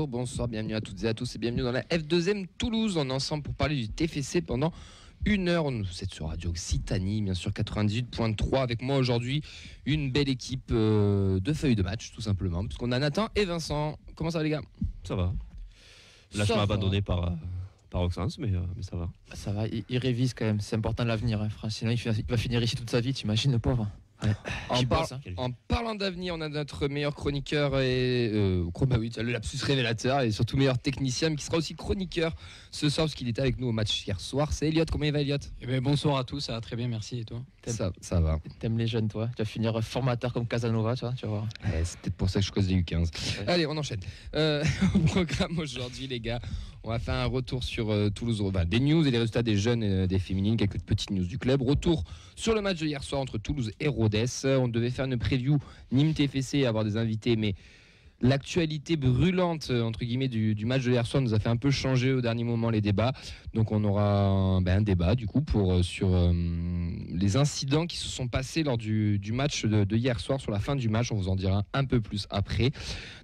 bonsoir, bienvenue à toutes et à tous et bienvenue dans la F2M Toulouse. On est ensemble pour parler du TFC pendant une heure. Vous êtes sur Radio Occitanie, bien sûr 98.3. Avec moi aujourd'hui, une belle équipe de feuilles de match, tout simplement. Puisqu'on a Nathan et Vincent. Comment ça va les gars ? Ça va. Là, je m'ai abandonné par Oxens, mais ça va. Ça va, il révise quand même. C'est important de l'avenir. Hein. Sinon, il va finir ici toute sa vie, t'imagines le pauvre. Ouais. En parlant d'avenir, on a notre meilleur chroniqueur et le lapsus révélateur et surtout meilleur technicien, mais qui sera aussi chroniqueur ce soir parce qu'il était avec nous au match hier soir. C'est Elliot. Comment il va, Elliot ? Bonsoir à tous, ça va très bien, merci. Et toi ? Ça va. T'aimes les jeunes, toi ? Tu vas finir formateur comme Casanova, tu vas voir. Ouais, c'est peut-être pour ça que je cause des U15. Ouais. Allez, on enchaîne. Au programme aujourd'hui, les gars, on va faire un retour sur Toulouse, des news et les résultats des jeunes et des féminines, quelques petites news du club. Retour sur le match de hier soir entre Toulouse et Rodez. On devait faire une preview Nîmes TFC et avoir des invités, mais l'actualité brûlante entre guillemets du match de hier soir nous a fait un peu changer au dernier moment les débats. Donc on aura un débat du coup sur les incidents qui se sont passés lors du match de hier soir. Sur la fin du match, on vous en dira un peu plus après.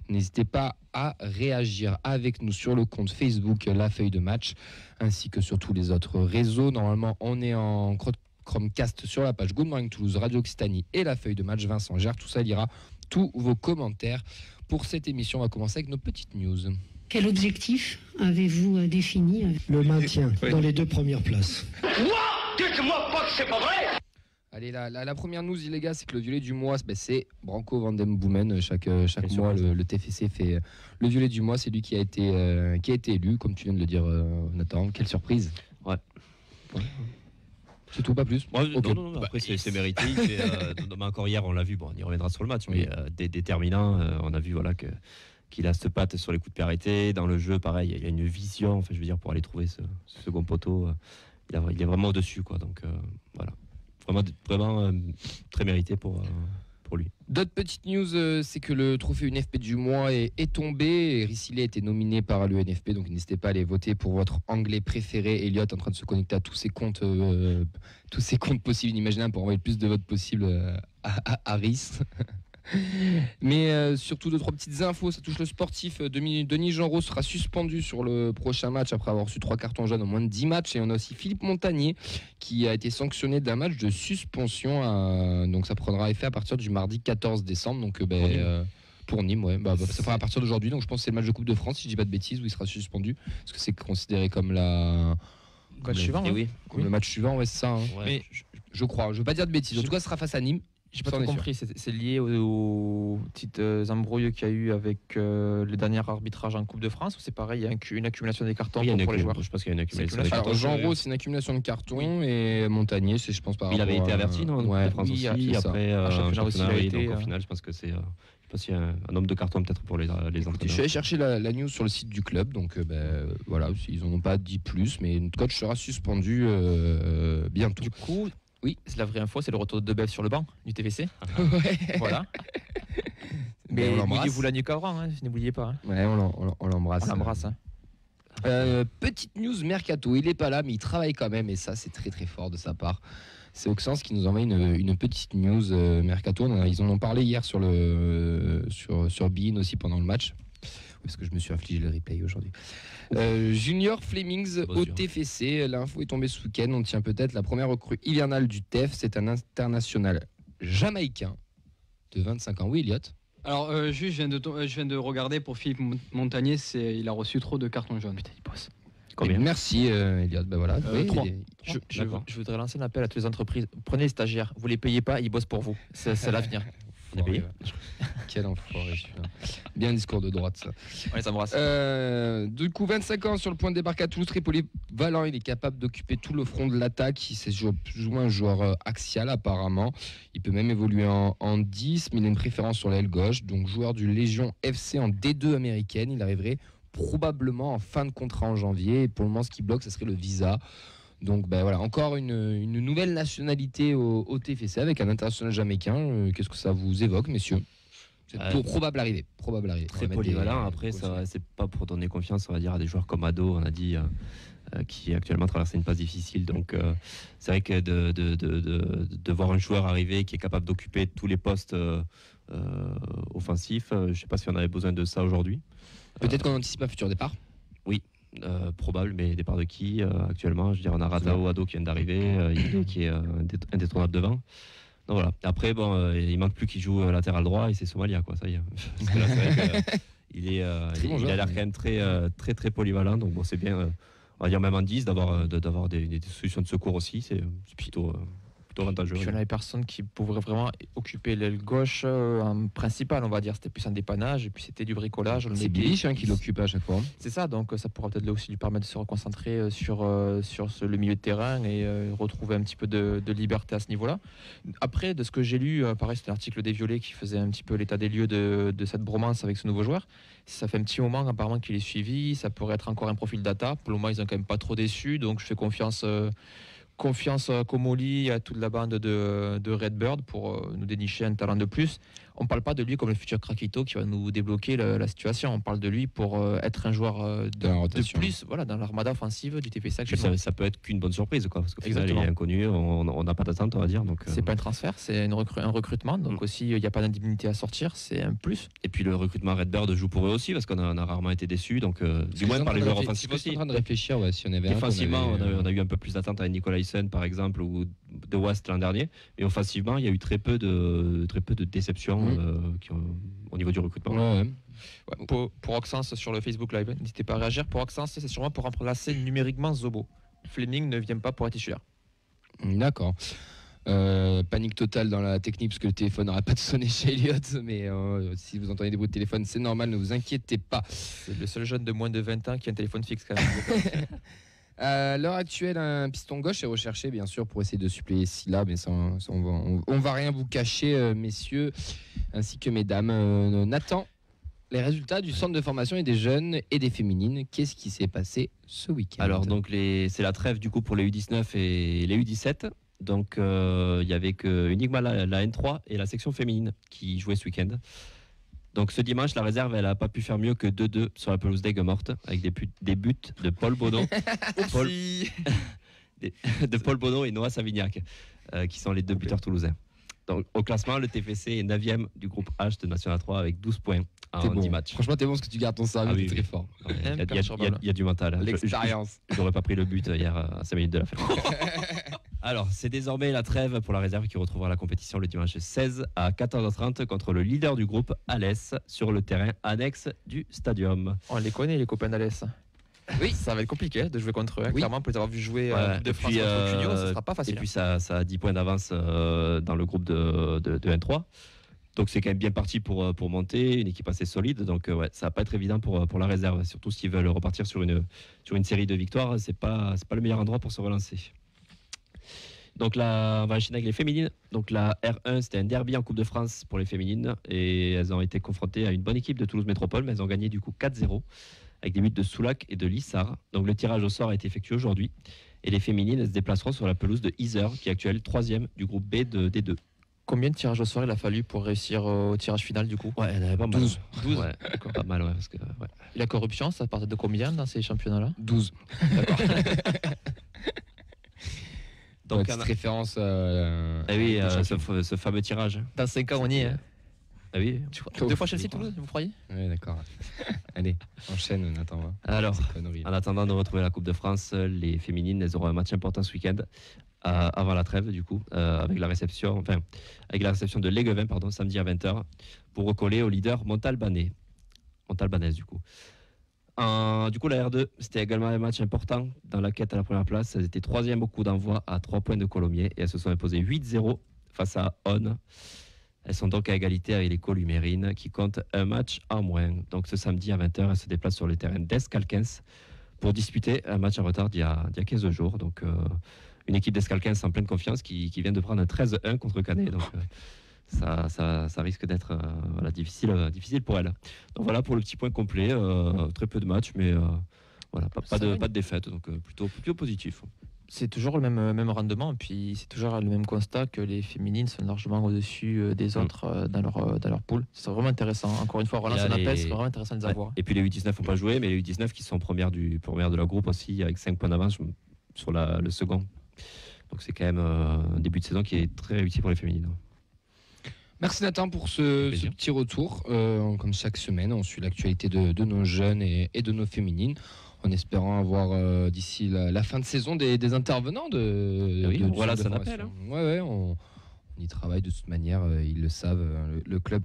N'hésitez pas à réagir avec nous sur le compte Facebook La Feuille de Match ainsi que sur tous les autres réseaux. Normalement on est en Chromecast sur la page Good Morning Toulouse, Radio Occitanie et La Feuille de Match. Vincent gère tout ça, il lira tous vos commentaires. Pour cette émission, on va commencer avec nos petites news. Quel objectif avez-vous défini ? Le maintien dans les 2 premières places. Dites-moi pas que c'est pas vrai. Allez, la première news, les gars, c'est que le violet du mois, c'est Branco Van Den Boomen. Chaque mois, le TFC fait le violet du mois. C'est lui qui a été élu, comme tu viens de le dire, Nathan. Quelle surprise. Ouais. C'est tout, pas plus. Ouais, okay. Non, après c'est mérité. Encore hier, on l'a vu, on y reviendra sur le match, mais des déterminants, on a vu qu'il a cette patte sur les coups de pied arrêtés. Dans le jeu, pareil, il y a une vision, pour aller trouver ce second poteau. Il est vraiment au-dessus, quoi. Donc voilà. Vraiment très mérité pour lui. D'autres petites news, c'est que le trophée UNFP du mois est tombé. Rissilé a été nominé par l'UNFP, donc n'hésitez pas à aller voter pour votre anglais préféré. Elliot en train de se connecter à tous ses comptes possibles, inimaginables pour envoyer le plus de votes possible à Harris. Mais surtout 2-3 petites infos, ça touche le sportif. Denis Genreau sera suspendu sur le prochain match après avoir reçu 3 cartons jaunes en moins de 10 matchs. Et on a aussi Philippe Montagnier qui a été sanctionné d'un match de suspension. Donc ça prendra effet à partir du mardi 14 décembre. Donc pour Nîmes, ça fera à partir d'aujourd'hui. Donc je pense que c'est le match de Coupe de France, si je dis pas de bêtises, où il sera suspendu. Parce que c'est considéré comme le match suivant, ouais, c'est ça. Hein. Ouais. Mais je crois, je veux pas dire de bêtises. En tout cas, ce sera face à Nîmes. J'ai pas tout compris, c'est lié aux petites embrouilles qu'il y a eu avec le dernier arbitrage en Coupe de France, ou c'est pareil, il y a une accumulation des cartons pour les joueurs? Je pense qu'il y a une accumulation des cartons. Alors Genreau, c'est une accumulation de cartons, et Montagnier, c'est je pense par rapport. Il avait été averti, non? Ouais, France aussi, après championnat aussi, donc au final, je pense que c'est il y a un nombre de cartons peut-être pour les entraîneurs. Je suis allé chercher la news sur le site du club, donc voilà, ils n'en ont pas dit plus, mais notre coach sera suspendu bientôt. Du coup, oui, c'est la vraie info, c'est le retour de Debeuf sur le banc du TFC. Ouais. Voilà. Mais mouillez-vous la nuque avant, n'oubliez pas. Hein. Ouais, on l'embrasse. On l'embrasse. Petite news mercato, il est pas là, mais il travaille quand même, et ça, c'est très très fort de sa part. C'est Oxens qui nous envoie une petite news mercato. Ils en ont parlé hier sur Bein aussi pendant le match. Parce que je me suis infligé le replay aujourd'hui. Junior Flemings au TFC. L'info est tombée ce week-end. On tient peut-être la première recrue hivernale du TEF. C'est un international jamaïcain de 25 ans. Oui, Elliot. Alors, juste, je viens de regarder pour Philippe Montagnier. Il a reçu trop de cartons jaunes. Putain, il bosse. Combien ? Merci, Elliot. Voilà. 3. Je voudrais lancer un appel à toutes les entreprises. Prenez les stagiaires. Vous les payez pas, ils bossent pour vous. C'est l'avenir. Quel enfoiré. Bien un discours de droite, ça. On les embrasse. Du coup, 25 ans sur le point de débarquer à Toulouse. Tripoli-Valent, il est capable d'occuper tout le front de l'attaque. C'est plus ou moins un joueur axial, apparemment. Il peut même évoluer en 10, mais il a une préférence sur l'aile gauche. Donc, joueur du Légion FC en D2 américaine. Il arriverait probablement en fin de contrat en janvier. Et pour le moment, ce qui bloque, ce serait le visa. Donc voilà, encore une nouvelle nationalité au TFC avec un international jamaïcain. Qu'est-ce que ça vous évoque, messieurs ? C'est probable arriver. Très polyvalent. Après, ça, c'est pas pour donner confiance, on va dire, à des joueurs comme Ado, on a dit, qui actuellement traverse une phase difficile. Donc, c'est vrai que de voir un joueur arriver qui est capable d'occuper tous les postes offensifs, je sais pas si on avait besoin de ça aujourd'hui. Peut-être qu'on anticipe un futur départ. Probable, mais départ de qui actuellement? Je veux dire, on a Ratao Ado qui vient d'arriver, qui est indétrônable devant. Donc voilà. Après, il manque plus qu'il joue latéral droit et c'est Somalia, quoi. Ça y est. Parce que là, c'est vrai qu'il il a l'air quand même très polyvalent. Donc bon, c'est bien. On va dire même en 10 d'avoir des solutions de secours aussi. C'est plutôt avantageux. Puis on avait personne qui pouvait vraiment occuper l'aile gauche en principal, on va dire. C'était plus un dépannage et puis c'était du bricolage. C'est Bilic qui l'occupe à chaque fois. C'est ça, donc ça pourra peut-être aussi lui permettre de se reconcentrer sur le milieu de terrain et retrouver un petit peu de liberté à ce niveau-là. Après, de ce que j'ai lu, pareil, c'est un article des Violets qui faisait un petit peu l'état des lieux de cette bromance avec ce nouveau joueur. Ça fait un petit moment apparemment qu'il est suivi, ça pourrait être encore un profil data. Pour le moment, ils n'ont quand même pas trop déçu, donc je fais confiance à Comoli et à toute la bande de Redbird pour nous dénicher un talent de plus. On ne parle pas de lui comme le futur Krakito qui va nous débloquer la situation. On parle de lui pour être un joueur de plus dans l'armada offensive du TFC. Ça peut être qu'une bonne surprise, quoi, parce qu'au final, il est inconnu, on n'a pas d'attente, on va dire. C'est pas un transfert, c'est un recrutement. Donc aussi, il n'y a pas d'indemnité à sortir, c'est un plus. Et puis le recrutement Redbird joue pour eux aussi, parce qu'on a rarement été déçus. Donc, du moins par les joueurs offensifs aussi. Je suis en train de réfléchir si on avait défensivement, on a eu un peu plus d'attente avec Nicolaisen, par exemple, ou de West l'an dernier. Et offensivement, il y a eu très peu de déceptions au niveau du recrutement. Pour Oxens sur le Facebook Live, n'hésitez pas à réagir. Pour Oxens, c'est sûrement pour remplacer numériquement Zobo. Fleming ne vient pas pour être titulaire. D'accord. Panique totale dans la technique parce que le téléphone n'arrête pas de sonner chez Elliott, mais si vous entendez des bruits de téléphone, c'est normal, ne vous inquiétez pas. C'est le seul jeune de moins de 20 ans qui a un téléphone fixe quand même. À l'heure actuelle, un piston gauche est recherché, bien sûr, pour essayer de suppléer Silla, mais ça, on va rien vous cacher, messieurs, ainsi que mesdames. Nathan, les résultats du centre de formation et des jeunes et des féminines, qu'est-ce qui s'est passé ce week-end? Alors, donc, c'est la trêve du coup pour les U19 et les U17. Donc, il y avait uniquement la N3 et la section féminine qui jouaient ce week-end. Donc ce dimanche, la réserve, elle n'a pas pu faire mieux que 2-2 sur la pelouse d'Aigues Morte avec des buts de Paul Bono, de Paul Bono et Noah Savignac, qui sont les deux buteurs toulousains. Donc au classement, le TFC est 9e du groupe H de National 3 avec 12 points en 10 matchs. Franchement, t'es bon parce que tu gardes ton service, t'es très fort. Il y a du mental. L'expérience. Je n'aurais pas pris le but hier à 5 minutes de la fin. Alors, c'est désormais la trêve pour la réserve qui retrouvera la compétition le dimanche 16 à 14h30 contre le leader du groupe, Alès, sur le terrain annexe du stadium. On les connaît, les copains d'Alès. Oui, ça va être compliqué de jouer contre eux. Clairement, pour les avoir vu jouer de France contre Cuneo, ce ne sera pas facile. Et puis, ça a 10 points d'avance dans le groupe de N3. Donc, c'est quand même bien parti pour monter, une équipe assez solide. Donc, ça va pas être évident pour la réserve. Surtout s'ils veulent repartir sur une série de victoires, c'est pas le meilleur endroit pour se relancer. Donc là, on va enchaîner avec les féminines. Donc la R1, c'était un derby en Coupe de France pour les féminines et elles ont été confrontées à une bonne équipe de Toulouse Métropole, mais elles ont gagné du coup 4-0 avec des buts de Soulac et de Lissard. Donc le tirage au sort a été effectué aujourd'hui et les féminines elles se déplaceront sur la pelouse de Iser, qui est actuelle 3e du groupe B de D2. Combien de tirages au sort il a fallu pour réussir au tirage final du coup? Ouais, il y en avait pas mal. 12. Ouais, pas mal, ouais, parce que, Et la corruption, ça partait de combien dans ces championnats-là? 12. D'accord. Donc, petite référence. Ce fameux tirage. Dans 5 ans, on y est. Ah oui. 2 fois Chelsea, Toulouse, vous croyez? Oui, d'accord. Allez, enchaîne, Nathan. Alors, en attendant de retrouver la Coupe de France, les féminines, elles auront un match important ce week-end, avant la trêve, du coup, avec la réception de Léguevin, samedi à 20h, pour recoller au leader Montalbanais, du coup. Du coup, la R2, c'était également un match important dans la quête à la première place. Elles étaient 3e au coup d'envoi à 3 points de Colomiers et elles se sont imposées 8-0 face à On. Elles sont donc à égalité avec les Columérines qui comptent un match en moins. Donc ce samedi à 20h, elles se déplacent sur le terrain d'Escalquens pour disputer un match en retard d'il y a 15 jours. Donc une équipe d'Escalquens en pleine confiance qui vient de prendre un 13-1 contre Canet. Donc ça risque d'être difficile pour elle. Donc voilà pour le petit point complet. Très peu de matchs, mais pas de défaite. Donc plutôt positif. C'est toujours le même rendement, et puis c'est toujours le même constat que les féminines sont largement au-dessus des autres dans leur poule. C'est vraiment intéressant. Encore une fois, relance un appel, c'est vraiment intéressant de les avoir. Et puis les U19 n'ont pas joué, mais les U19 qui sont premières de leur groupe aussi, avec 5 points d'avance sur le second. Donc c'est quand même un début de saison qui est très réussi pour les féminines. Merci Nathan pour ce petit retour. Comme chaque semaine, on suit l'actualité de nos jeunes et de nos féminines, en espérant avoir d'ici la fin de saison des intervenants voilà, ça appelle. Ouais, on y travaille de toute manière, ils le savent, le club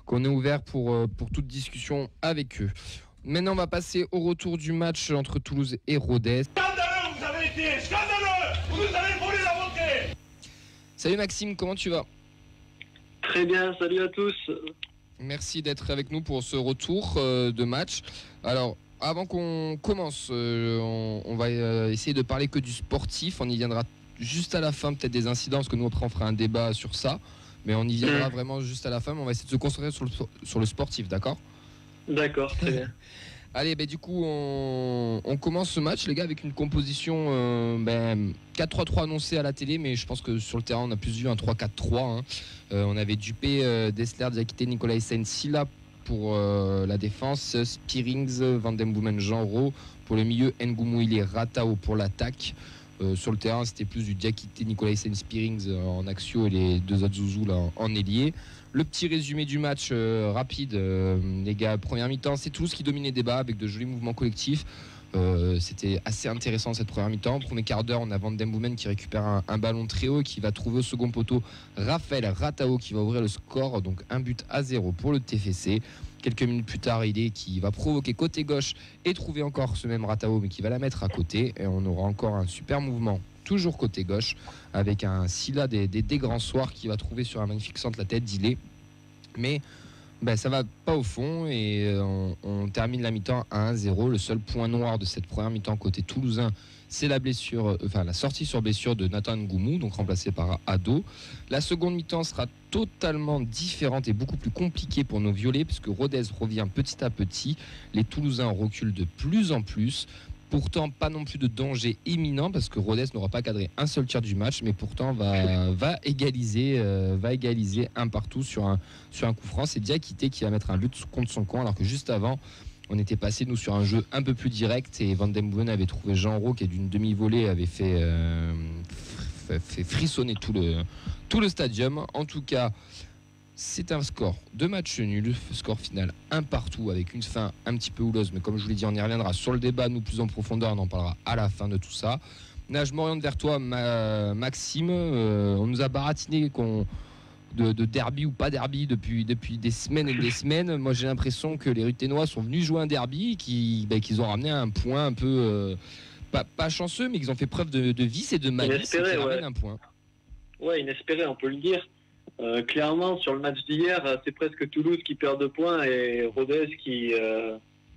qu'on est ouvert pour toute discussion avec eux. Maintenant, on va passer au retour du match entre Toulouse et Rodez. Scandaleux, vous avez été scandaleux. Vous nous avez volé la montée. Salut Maxime, comment tu vas ? Très bien, salut à tous. Merci d'être avec nous pour ce retour de match. Alors, avant qu'on commence, on va essayer de parler que du sportif. On y viendra juste à la fin, peut-être des incidents, parce que nous après on fera un débat sur ça. Mais on y viendra vraiment juste à la fin. Mais on va essayer de se concentrer sur le sportif, d'accord ? D'accord, très bien. Allez, du coup, on commence ce match, les gars, avec une composition 4-3-3 annoncée à la télé, mais je pense que sur le terrain, on a plus vu un 3-4-3. On avait Dupé, Dessler, Diakité, Nicolas Hyssen, Silla pour la défense, Spearings, Van Den Boomen, Jean Rau pour le milieu, Ngoumouili, Ratao pour l'attaque. Sur le terrain, c'était plus du Diakité, Nicolas Hyssen, Spearings en axiaux et les deux autres Zouzou là, en ailier. Le petit résumé du match rapide, les gars, première mi-temps, c'est Toulouse qui dominait le débat avec de jolis mouvements collectifs. C'était assez intéressant cette première mi-temps. Premier quart d'heure, on a Van Den Boomen qui récupère un ballon très haut et qui va trouver au second poteau Raphaël Ratao qui va ouvrir le score, donc 1-0 pour le TFC. Quelques minutes plus tard, qui va provoquer côté gauche et trouver encore ce même Ratao, mais qui va la mettre à côté. Et on aura encore un super mouvement, toujours côté gauche, avec un Silla des grands soirs qui va trouver sur un magnifique centre la tête d'Ilé. Mais ça va pas au fond et on termine la mi-temps à 1-0. Le seul point noir de cette première mi-temps côté toulousain, c'est la sortie sur blessure de Nathan Ngoumou, donc remplacé par Ado. La seconde mi-temps sera totalement différente et beaucoup plus compliquée pour nos violets, puisque Rodez revient petit à petit. Les Toulousains reculent de plus en plus. Pourtant, pas non plus de danger imminent, parce que Rodez n'aura pas cadré un seul tir du match, mais pourtant va égaliser un partout sur un coup franc. C'est Diakité qui va mettre un but contre son camp, alors que juste avant, on était passé nous sur un jeu un peu plus direct et Van Den Boomen avait trouvé Jean Rau qui est d'une demi-volée, avait fait frissonner tout le stadium. En tout cas, c'est un score de match nul, score final un partout avec une fin un petit peu houleuse, mais comme je vous l'ai dit, on y reviendra sur le débat, nous plus en profondeur, on en parlera à la fin de tout ça. Là, je m'oriente vers toi, Maxime. On nous a baratiné de derby ou pas derby depuis des semaines et des semaines. Moi, j'ai l'impression que les Ruténois sont venus jouer un derby, qu'ils ont ramené un point un peu pas chanceux, mais qu'ils ont fait preuve de vice et de malice et qu'ils ramènent un point. Ouais, inespéré, on peut le dire. Clairement, sur le match d'hier, c'est presque Toulouse qui perd 2 points et Rodez qui,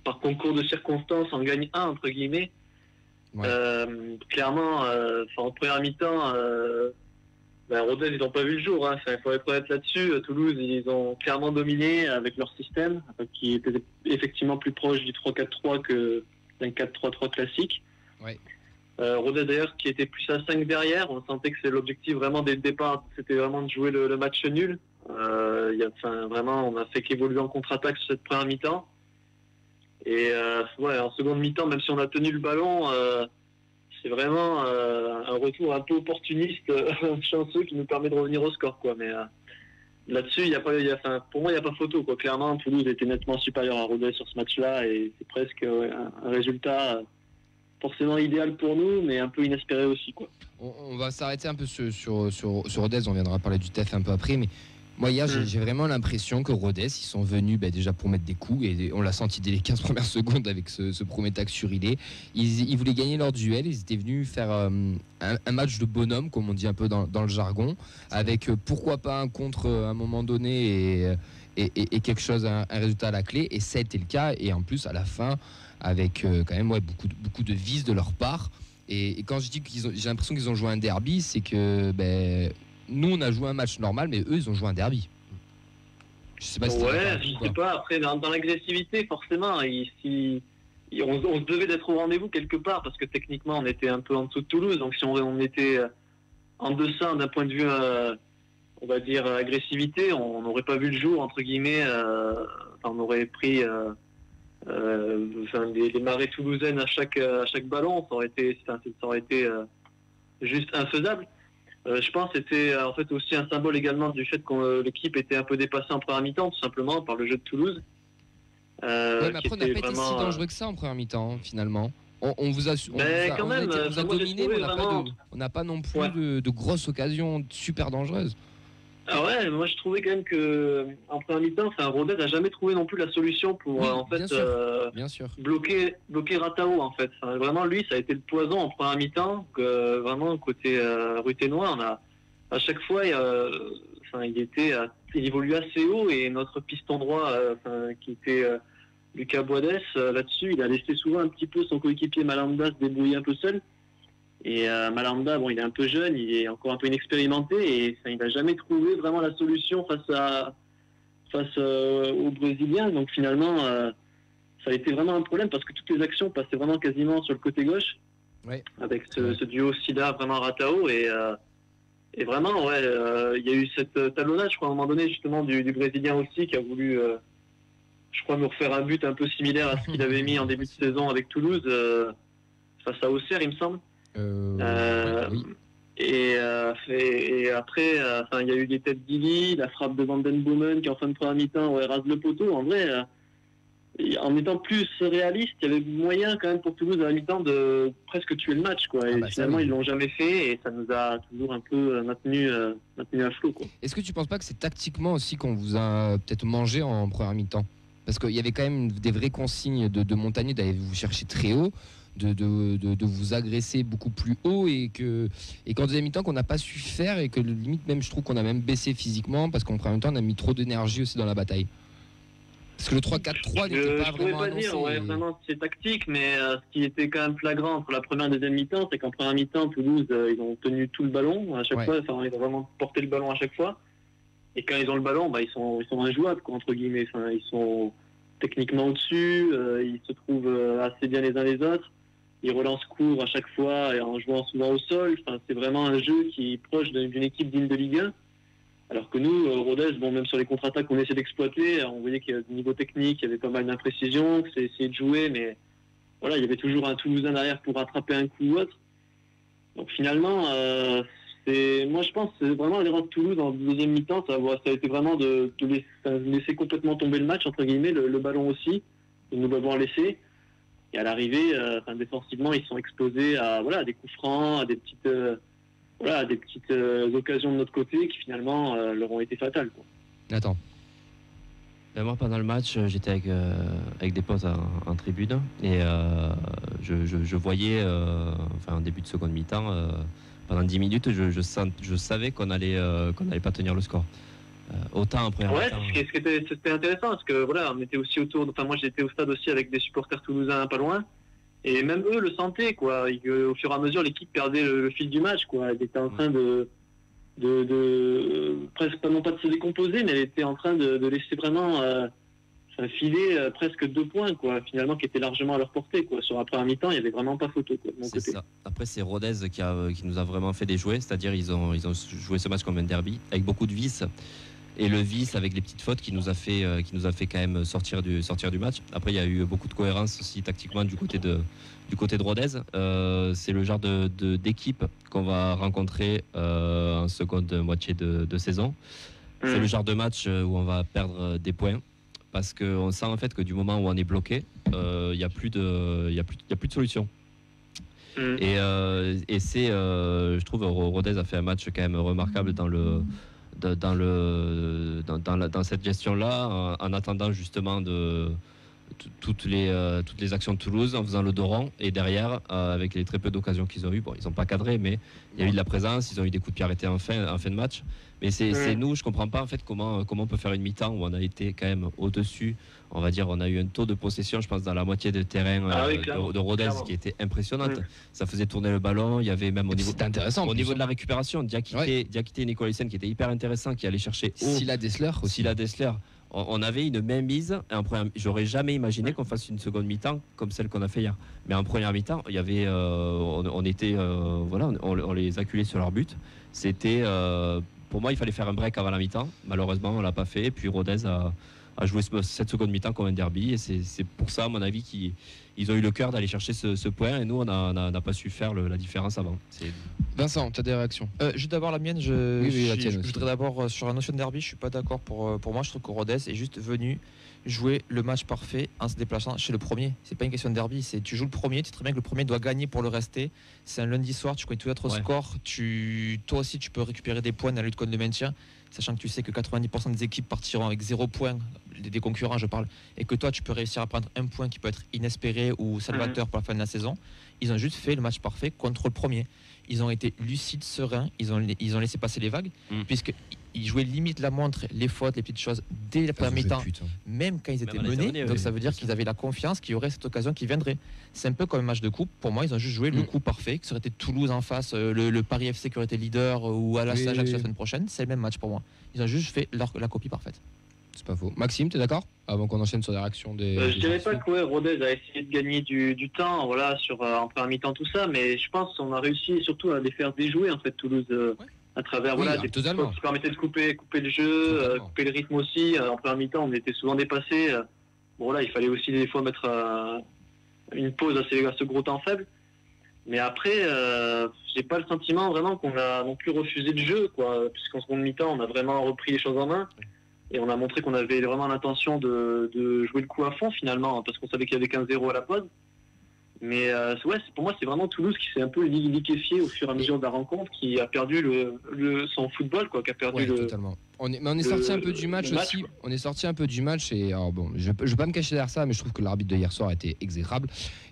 par concours de circonstances, en gagne 1, entre guillemets. Ouais. Clairement, en première mi-temps, Rodez, ils n'ont pas vu le jour. Il faut être honnête là-dessus. Toulouse, ils ont clairement dominé avec leur système, qui était effectivement plus proche du 3-4-3 que d'un 4-3-3 classique. Ouais. Rodez d'ailleurs qui était plus à 5 derrière, on sentait que c'est l'objectif vraiment dès le départ, c'était vraiment de jouer le match nul. Vraiment, on a fait qu'évoluer en contre-attaque sur cette première mi-temps. Et en seconde mi-temps, même si on a tenu le ballon, c'est vraiment un retour un peu opportuniste, chanceux qui nous permet de revenir au score, quoi. Mais là-dessus, pour moi, il n'y a pas photo, quoi. Clairement, Toulouse était nettement supérieur à Rodez sur ce match-là et c'est presque un résultat forcément idéal pour nous, mais un peu inespéré aussi, quoi. On va s'arrêter un peu sur Rodez, on viendra parler du TEF un peu après, mais moi hier j'ai vraiment l'impression que Rodez, ils sont venus déjà pour mettre des coups, et on l'a senti dès les 15 premières secondes avec ce premier axe sur Ilé. Ils voulaient gagner leur duel, ils étaient venus faire un match de bonhomme, comme on dit un peu dans le jargon, avec pourquoi pas un contre à un moment donné et quelque chose, un résultat à la clé, et ça a été le cas, et en plus à la fin avec quand même beaucoup de vices de leur part. Et quand je dis j'ai l'impression qu'ils ont joué un derby, c'est que nous on a joué un match normal, mais eux ils ont joué un derby. Je sais pas si je sais pas. Après dans l'agressivité, forcément, on se devait d'être au rendez-vous quelque part, parce que techniquement on était un peu en dessous de Toulouse. Donc si on était en deçà d'un point de vue, on va dire agressivité, on n'aurait pas vu le jour, entre guillemets. On aurait pris les marées toulousaines à chaque ballon, ça aurait été juste infaisable. Je pense que c'était en fait aussi un symbole également du fait que l'équipe était un peu dépassée en première mi-temps, tout simplement, par le jeu de Toulouse. Mais après, on n'a pas été si dangereux que ça en première mi-temps, finalement. On vous a dominé, mais on n'a pas non plus de grosses occasions super dangereuses. Ah ouais, moi je trouvais quand même que en première mi-temps, Rodez n'a jamais trouvé non plus la solution pour bien sûr. bloquer Ratao en fait. Vraiment lui, ça a été le poison en première mi-temps. Vraiment côté Ruténois, on a à chaque fois, il évoluait assez haut et notre piston droit, qui était Lucas Boadès, là-dessus, il a laissé souvent un petit peu son coéquipier Malanda se débrouiller un peu seul. Et Malanda, bon, il est un peu jeune, il est encore un peu inexpérimenté et il n'a jamais trouvé vraiment la solution face aux Brésiliens. Donc finalement, ça a été vraiment un problème parce que toutes les actions passaient vraiment quasiment sur le côté gauche, avec ce duo Sida vraiment Ratao et vraiment, il y a eu cette talonnade, je crois, à un moment donné justement du Brésilien aussi qui a voulu, je crois, me refaire un but un peu similaire à ce qu'il avait mis en début de saison avec Toulouse face à Auxerre, il me semble. Oui. Et après, il y a eu des têtes d'Ili, la frappe de Van Den Boomen qui en fin de première mi-temps rase le poteau. En vrai, en étant plus réaliste, il y avait moyen quand même pour Toulouse à la mi-temps de presque tuer le match, quoi. Et finalement, ils l'ont jamais fait et ça nous a toujours un peu maintenu à flot, quoi. Est-ce que tu penses pas que c'est tactiquement aussi qu'on vous a peut-être mangé en première mi-temps? Parce qu'il y avait quand même des vraies consignes de Montagnier d'aller vous chercher très haut, de vous agresser beaucoup plus haut et qu'en deuxième mi-temps qu'on n'a pas su faire et que limite même je trouve qu'on a même baissé physiquement parce qu'en première mi-temps on a mis trop d'énergie aussi dans la bataille. Parce que le 3-4-3 n'était pas vraiment annoncé. Vraiment c'est tactique, mais ce qui était quand même flagrant entre la première et la deuxième mi-temps, c'est qu'en première mi-temps Toulouse ils ont tenu tout le ballon à chaque fois, ils ont vraiment porté le ballon à chaque fois. Et quand ils ont le ballon, ils sont injouables, quoi, entre guillemets. Ils sont techniquement au-dessus, ils se trouvent assez bien les uns les autres. Ils relancent court à chaque fois et en jouant souvent au sol. C'est vraiment un jeu qui est proche d'une équipe digne de Ligue 1. Alors que nous, Rodez, même sur les contre-attaques qu'on essaie d'exploiter, on voyait qu'il y avait niveau technique, il y avait pas mal d'imprécisions, que c'est essayer de jouer, mais voilà, il y avait toujours un Toulousain derrière pour rattraper un coup ou autre. Donc finalement, moi je pense que c'est vraiment l'erreur de Toulouse en deuxième mi-temps, ça a été vraiment de laisser complètement tomber le match, entre guillemets, le ballon aussi, de nous l'avoir laissé. Et à l'arrivée, défensivement, ils sont exposés à des coups francs, à des petites occasions de notre côté qui finalement leur ont été fatales, quoi. Attends. Moi, pendant le match, j'étais avec des potes en tribune et je voyais, en début de seconde mi-temps, pendant 10 minutes, je savais qu'on allait pas tenir le score. Autant en première mi-temps. C'était intéressant parce que on était aussi moi j'étais au stade aussi avec des supporters toulousains pas loin et même eux le sentaient, quoi. Au fur et à mesure l'équipe perdait le fil du match, quoi. Elle était en train de presque non pas de se décomposer, mais elle était en train de laisser vraiment filer presque 2 points, quoi, finalement, qui étaient largement à leur portée, quoi. Sur la première mi-temps, il n'y avait vraiment pas photo, quoi, de mon côté. Ça. Après, c'est Rodez qui nous a vraiment fait déjouer, c'est-à-dire ils ont joué ce match comme un derby avec beaucoup de vices. Et le vice avec les petites fautes qui nous a fait quand même sortir du match. Après, il y a eu beaucoup de cohérence aussi tactiquement du côté de Rodez. C'est le genre d'équipe qu'on va rencontrer en seconde moitié de saison. C'est le genre de match où on va perdre des points parce qu'on sent en fait que du moment où on est bloqué, il y a plus de solution. Et c'est, je trouve, Rodez a fait un match quand même remarquable dans cette gestion-là, en attendant justement toutes les actions de Toulouse, en faisant le dos rond, et derrière, avec les très peu d'occasions qu'ils ont eues, ils n'ont pas cadré, mais il y a eu de la présence, ils ont eu des coups de pied arrêtés en fin de match. Mais c'est nous, je ne comprends pas en fait comment on peut faire une mi-temps où on a été quand même au-dessus. On va dire, on a eu un taux de possession, je pense, dans la moitié de terrain de Rodez qui était impressionnante. Ça faisait tourner le ballon. Il y avait même au niveau de la récupération, Diakité et Nicolaisen qui était hyper intéressant, qui allait chercher Silla Dessler aussi. Silla Dessler. On avait une même mise. J'aurais jamais imaginé qu'on fasse une seconde mi-temps comme celle qu'on a fait hier. Mais en première mi-temps, il y avait, on les acculait sur leur but. C'était, pour moi, il fallait faire un break avant la mi-temps. Malheureusement, on l'a pas fait. Et puis Rodez a joué cette seconde mi-temps comme un derby. Et c'est pour ça, à mon avis, ils ont eu le cœur d'aller chercher ce point et nous, on n'a pas su faire la différence avant. Vincent, tu as des réactions? Juste d'abord la mienne, Oui, la tienne je aussi. voudrais d'abord sur la notion de derby, je suis pas d'accord pour moi, je trouve que Rodez est juste venu jouer le match parfait en se déplaçant chez le premier. C'est pas une question de derby, c'est tu joues le premier, tu sais très bien que le premier doit gagner pour le rester. C'est un lundi soir, tu connais tout autre score, toi aussi tu peux récupérer des points dans la lutte contre le maintien, sachant que tu sais que 90% des équipes partiront avec 0 points, des concurrents je parle, et que toi tu peux réussir à prendre un point qui peut être inespéré ou salvateur pour la fin de la saison. Ils ont juste fait le match parfait contre le premier. Ils ont été lucides, sereins, ils ont laissé passer les vagues, puisqu'ils jouaient limite la montre, les fautes, les petites choses dès la première mi-temps, même quand ils étaient menés. Donc ça veut dire qu'ils avaient la confiance qu'il y aurait cette occasion qui viendrait. C'est un peu comme un match de coupe. Pour moi, ils ont juste joué le coup parfait, que ça aurait été Toulouse en face, le Paris FC qui aurait été leader, ou à la Saint-Jacques la semaine prochaine. C'est le même match pour moi. Ils ont juste fait la copie parfaite. C'est pas faux. Maxime, t'es d'accord? Avant qu'on enchaîne sur les réactions des. Je dirais pas que Rodez a essayé de gagner du temps, voilà, en première mi-temps tout ça, mais je pense qu'on a réussi surtout à les faire déjouer en fait Toulouse à travers des petits spots qui permettaient de couper le jeu, couper le rythme aussi. En première mi-temps, on était souvent dépassés. Bon là, il fallait aussi des fois mettre une pause à ce gros temps faible. Mais après, j'ai pas le sentiment vraiment qu'on a non plus refusé le jeu, quoi, puisqu'en seconde mi-temps, on a vraiment repris les choses en main. Et on a montré qu'on avait vraiment l'intention de jouer le coup à fond finalement, parce qu'on savait qu'il y avait 15-0 à la pause. Mais pour moi, c'est vraiment Toulouse qui s'est un peu liquéfié au fur et à mesure de la rencontre, qui a perdu son football, quoi, qui a perdu totalement. On est sorti un peu du match aussi. On est sorti un peu du match et alors bon, je vais pas me cacher derrière ça, mais je trouve que l'arbitre de hier soir était exécrable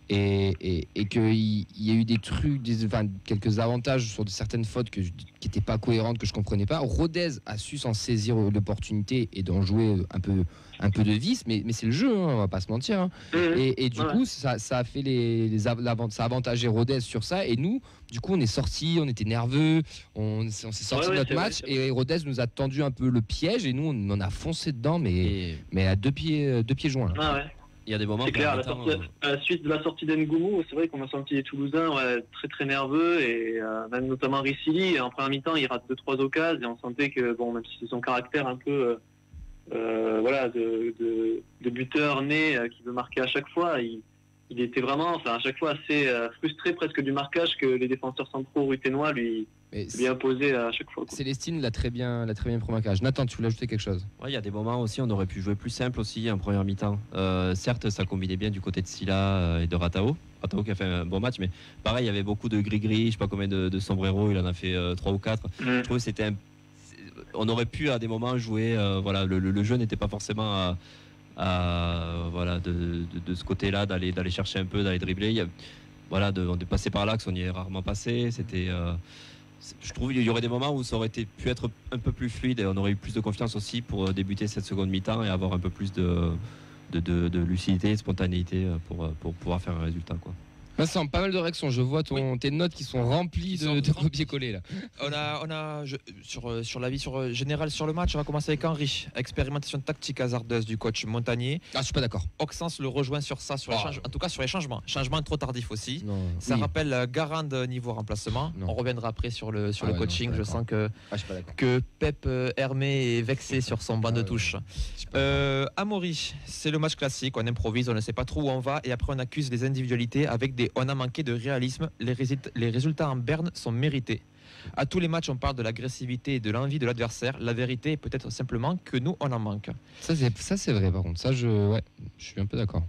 et qu'il y a eu des trucs, quelques avantages sur certaines fautes qui n'étaient pas cohérentes, que je comprenais pas. Rodez a su s'en saisir l'opportunité et d'en jouer un peu de vice, mais c'est le jeu, on va pas se mentir. Hein. Et du coup, ça a fait ça a avantagé Rodez sur ça. Et nous, du coup, on est sortis, on était nerveux, on s'est sorti de notre match et Rodez nous a tendu un peu le piège et nous, on en a foncé dedans, mais à deux pieds joints. Ah ouais. Il y a des moments. C'est clair, à la suite de la sortie d'Ngoumou, c'est vrai qu'on a senti les Toulousains très très nerveux et même notamment Ricili. En première mi-temps, il rate 2-3 occasions et on sentait que même si c'est son caractère un peu de buteur né qui veut marquer à chaque fois, il était vraiment, à chaque fois assez frustré presque du marquage que les défenseurs centraux ruténois lui imposaient à chaque fois. Célestine l'a très bien pris au marquage. Nathan, tu voulais ajouter quelque chose? Il y a des moments aussi, on aurait pu jouer plus simple aussi en première mi-temps. Certes, ça combinait bien du côté de Silla et de Ratao. Ratao qui a fait un bon match, mais pareil, il y avait beaucoup de gris-gris, je sais pas combien de sombrero, il en a fait 3 ou 4. Je trouve que c'était on aurait pu à des moments jouer, le jeu n'était pas forcément de ce côté-là, d'aller chercher un peu, d'aller dribbler. On est passé par l'axe, on y est rarement passé. Je trouve qu'il y aurait des moments où ça aurait pu être un peu plus fluide et on aurait eu plus de confiance aussi pour débuter cette seconde mi-temps et avoir un peu plus de lucidité et de spontanéité pour pouvoir faire un résultat, quoi. Vincent, pas mal de réactions. Je vois tes notes qui sont remplies de copier-coller là. On a sur l'avis général sur le match, on va commencer avec Henri. Expérimentation tactique hasardeuse du coach Montagnier. Ah, je suis pas d'accord. Oxens le rejoint sur ça, en tout cas sur les changements. Changement trop tardif aussi. Ça rappelle Garand niveau remplacement. On reviendra après sur le coaching. Je sens que Pep Hermé est vexé sur son banc de touche. Amaury, c'est le match classique. On improvise, on ne sait pas trop où on va et après on accuse les individualités avec on a manqué de réalisme, les résultats en berne sont mérités. À tous les matchs, on parle de l'agressivité et de l'envie de l'adversaire. La vérité est peut-être simplement que nous, on en manque. Ça c'est vrai par contre. Ça, je suis un peu d'accord.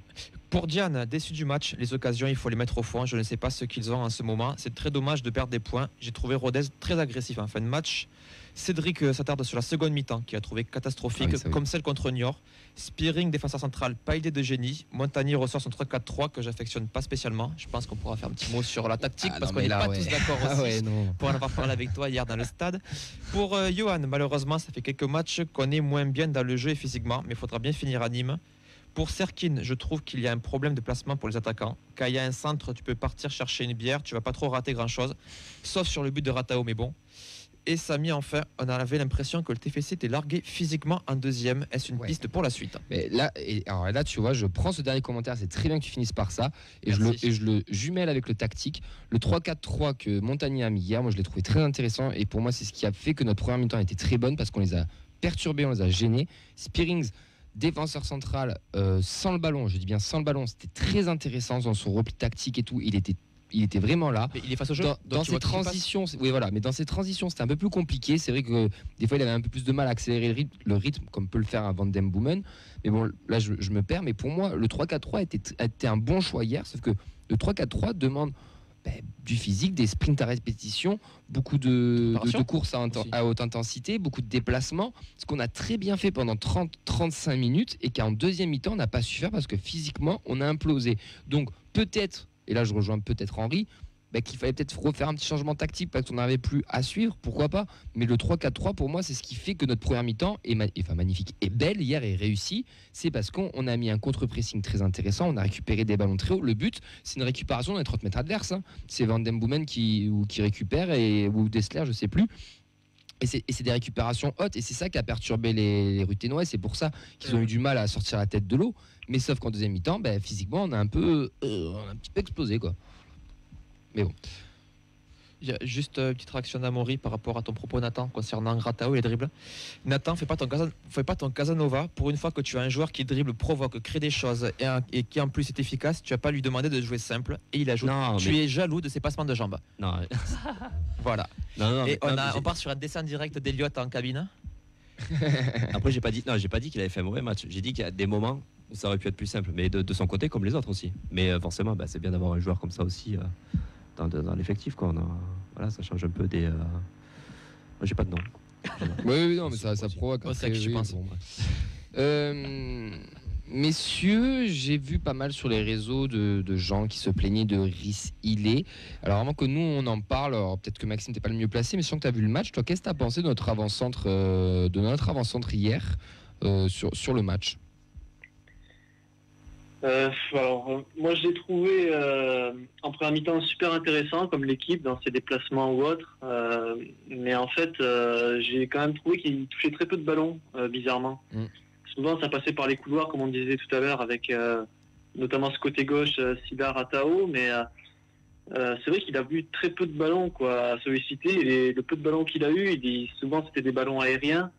Pour Diane, déçu du match, les occasions, il faut les mettre au fond. Je ne sais pas ce qu'ils ont en ce moment. C'est très dommage de perdre des points. J'ai trouvé Rodez très agressif en fin de match. Cédric s'attarde sur la seconde mi-temps, qui a trouvé catastrophique, comme celle contre Niort. Spearing, défenseur central, pas idée de génie. Montagnier ressort son 3-4-3 que j'affectionne pas spécialement. Je pense qu'on pourra faire un petit mot sur la tactique parce qu'on n'est pas tous d'accord aussi. Pour en avoir parlé avec toi hier dans le stade. Pour Johan, malheureusement, ça fait quelques matchs qu'on est moins bien dans le jeu et physiquement, mais il faudra bien finir à Nîmes. Pour Serkin, je trouve qu'il y a un problème de placement pour les attaquants. Quand il y a un centre, tu peux partir chercher une bière, tu vas pas trop rater grand-chose, sauf sur le but de Ratao, mais bon. Et Samy, enfin, on avait l'impression que le TFC était largué physiquement en deuxième. Est-ce une piste pour la suite? Mais là, tu vois, je prends ce dernier commentaire, c'est très bien que tu finisses par ça, et je le jumelle avec le tactique. Le 3-4-3 que Montagnier a mis hier, moi je l'ai trouvé très intéressant, et pour moi c'est ce qui a fait que notre première mi-temps était très bonne, parce qu'on les a perturbés, on les a gênés. Spearings, Défenseur central, sans le ballon, je dis bien sans le ballon, c'était très intéressant dans son repli tactique et tout. Il était vraiment là. Mais il est face au jeu. Dans ses transitions, oui voilà, mais dans ses transitions, c'était un peu plus compliqué. C'est vrai que des fois, il avait un peu plus de mal à accélérer le rythme comme peut le faire un Van Den Boomen. Mais bon, là, je me perds. Mais pour moi, le 3-4-3 était un bon choix hier, sauf que le 3-4-3 demande du physique, des sprints à répétition, beaucoup de courses à haute intensité, beaucoup de déplacements, ce qu'on a très bien fait pendant 30-35 minutes et qu'en deuxième mi-temps, on n'a pas su faire parce que physiquement, on a implosé. Donc peut-être, et là je rejoins peut-être Henri, qu'il fallait peut-être refaire un petit changement tactique parce qu'on n'arrivait plus à suivre, pourquoi pas. Mais le 3-4-3 pour moi c'est ce qui fait que notre première mi-temps est magnifique et belle hier et réussie. C'est parce qu'on a mis un contre-pressing très intéressant, on a récupéré des ballons très hauts. Le but c'est une récupération dans les 30 mètres adverses, hein. C'est Van Den Boomen qui récupère ou Dessler, je sais plus. Et c'est des récupérations hautes et c'est ça qui a perturbé les Ruténois. C'est pour ça qu'ils ont eu du mal à sortir la tête de l'eau. Mais sauf qu'en deuxième mi-temps, physiquement on a un petit peu explosé quoi. Mais bon. Il y a juste une petite réaction d'Amaury par rapport à ton propos, Nathan, concernant Gratao et les dribbles. Nathan, fais pas ton Casanova. Pour une fois que tu as un joueur qui dribble, provoque, crée des choses et qui en plus est efficace, tu vas pas lui demander de jouer simple. Et il ajoute, tu es jaloux de ses passements de jambes. Non. Voilà. Non, et on part sur un dessin direct d'Eliott en cabine. Après, j'ai pas dit qu'il avait fait un mauvais match. J'ai dit qu'il y a des moments où ça aurait pu être plus simple, mais de son côté comme les autres aussi. Mais forcément, c'est bien d'avoir un joueur comme ça aussi dans l'effectif, quoi. Voilà, ça change un peu des. Moi, j'ai pas de nom. Oui, non, mais ça provoque. C'est ça que je pense. Messieurs, j'ai vu pas mal sur les réseaux de gens qui se plaignaient de Rhys Ilé. Alors avant que nous on en parle, alors peut-être que Maxime n'était pas le mieux placé, mais je sens que tu as vu le match. Toi, qu'est-ce que tu as pensé de notre avant-centre hier sur le match? Moi je l'ai trouvé en première mi-temps super intéressant comme l'équipe dans ses déplacements ou autres, mais en fait j'ai quand même trouvé qu'il touchait très peu de ballons bizarrement. Souvent ça passait par les couloirs comme on disait tout à l'heure avec notamment ce côté gauche Sidar Atao, mais c'est vrai qu'il a eu très peu de ballons à solliciter et le peu de ballons qu'il a eu, souvent c'était des ballons aériens.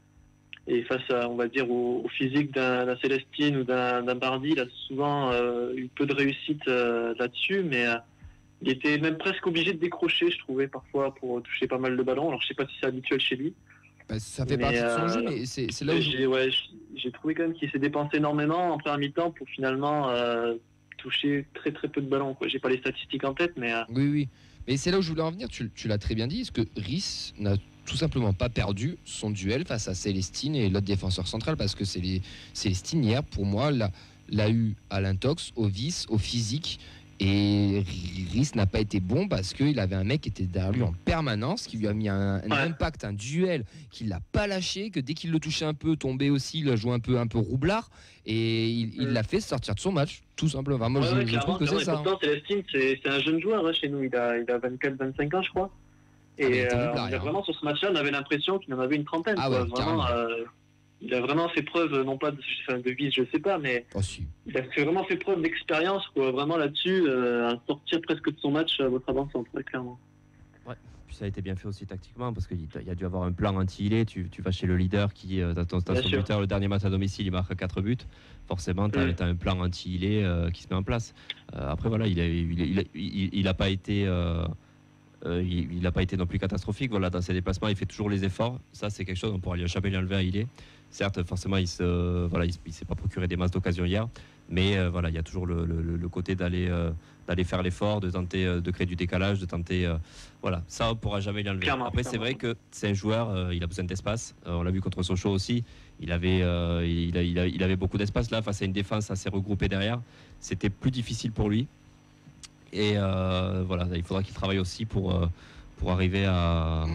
Et face à, on va dire, au physique d'un Célestine ou d'un Bardi, il a souvent eu peu de réussite là-dessus, mais il était même presque obligé de décrocher, je trouvais, parfois, pour toucher pas mal de ballons. Alors, je sais pas si c'est habituel chez lui. Ça fait partie de son jeu, mais c'est là où... J'ai trouvé quand même qu'il s'est dépensé énormément en première mi-temps pour finalement toucher très très peu de ballons. J'ai pas les statistiques en tête, mais... Oui. Mais c'est là où je voulais en venir, tu l'as très bien dit, est-ce que Rhys n'a tout simplement pas perdu son duel face à Célestine et l'autre défenseur central, parce que Célestine hier pour moi l'a eu à l'intox, au vice, au physique, et Rhys n'a pas été bon parce qu'il avait un mec qui était derrière lui en permanence, qui lui a mis un impact, un duel qu'il l'a pas lâché, que dès qu'il le touchait un peu, tombait aussi, il a joué un peu roublard et il l'a fait sortir de son match tout simplement. Enfin, moi je trouve que c'est ça. Pourtant Célestine c'est un jeune joueur chez nous, il a 24-25 ans je crois. Et vraiment sur ce match-là, on avait l'impression qu'il en avait une trentaine. Il a vraiment fait preuve, non pas de vice, je sais pas, mais il a vraiment fait preuve d'expérience, vraiment là-dessus, à sortir presque de son match à votre avant-centre, très clairement. Ouais, puis ça a été bien fait aussi tactiquement, parce qu'il y a dû avoir un plan anti-ilé. Tu vas chez le leader qui, dans son buteur, le dernier match à domicile, il marque 4 buts. Forcément, tu as un plan anti-ilé qui se met en place. Après, voilà, il n'a pas été... il n'a pas été non plus catastrophique. Voilà, dans ses déplacements, il fait toujours les efforts. Ça, c'est quelque chose, on pourra jamais lui enlever à Ilé. Certes, forcément, il s'est pas procuré des masses d'occasions hier, mais voilà, il y a toujours le côté d'aller faire l'effort, de tenter de créer du décalage, de tenter. Voilà, ça, on pourra jamais lui enlever. Après, c'est vrai que c'est un joueur, il a besoin d'espace. On l'a vu contre Sochaux aussi. Il avait beaucoup d'espace là face à une défense assez regroupée derrière. C'était plus difficile pour lui. Et voilà, il faudra qu'il travaille aussi pour arriver à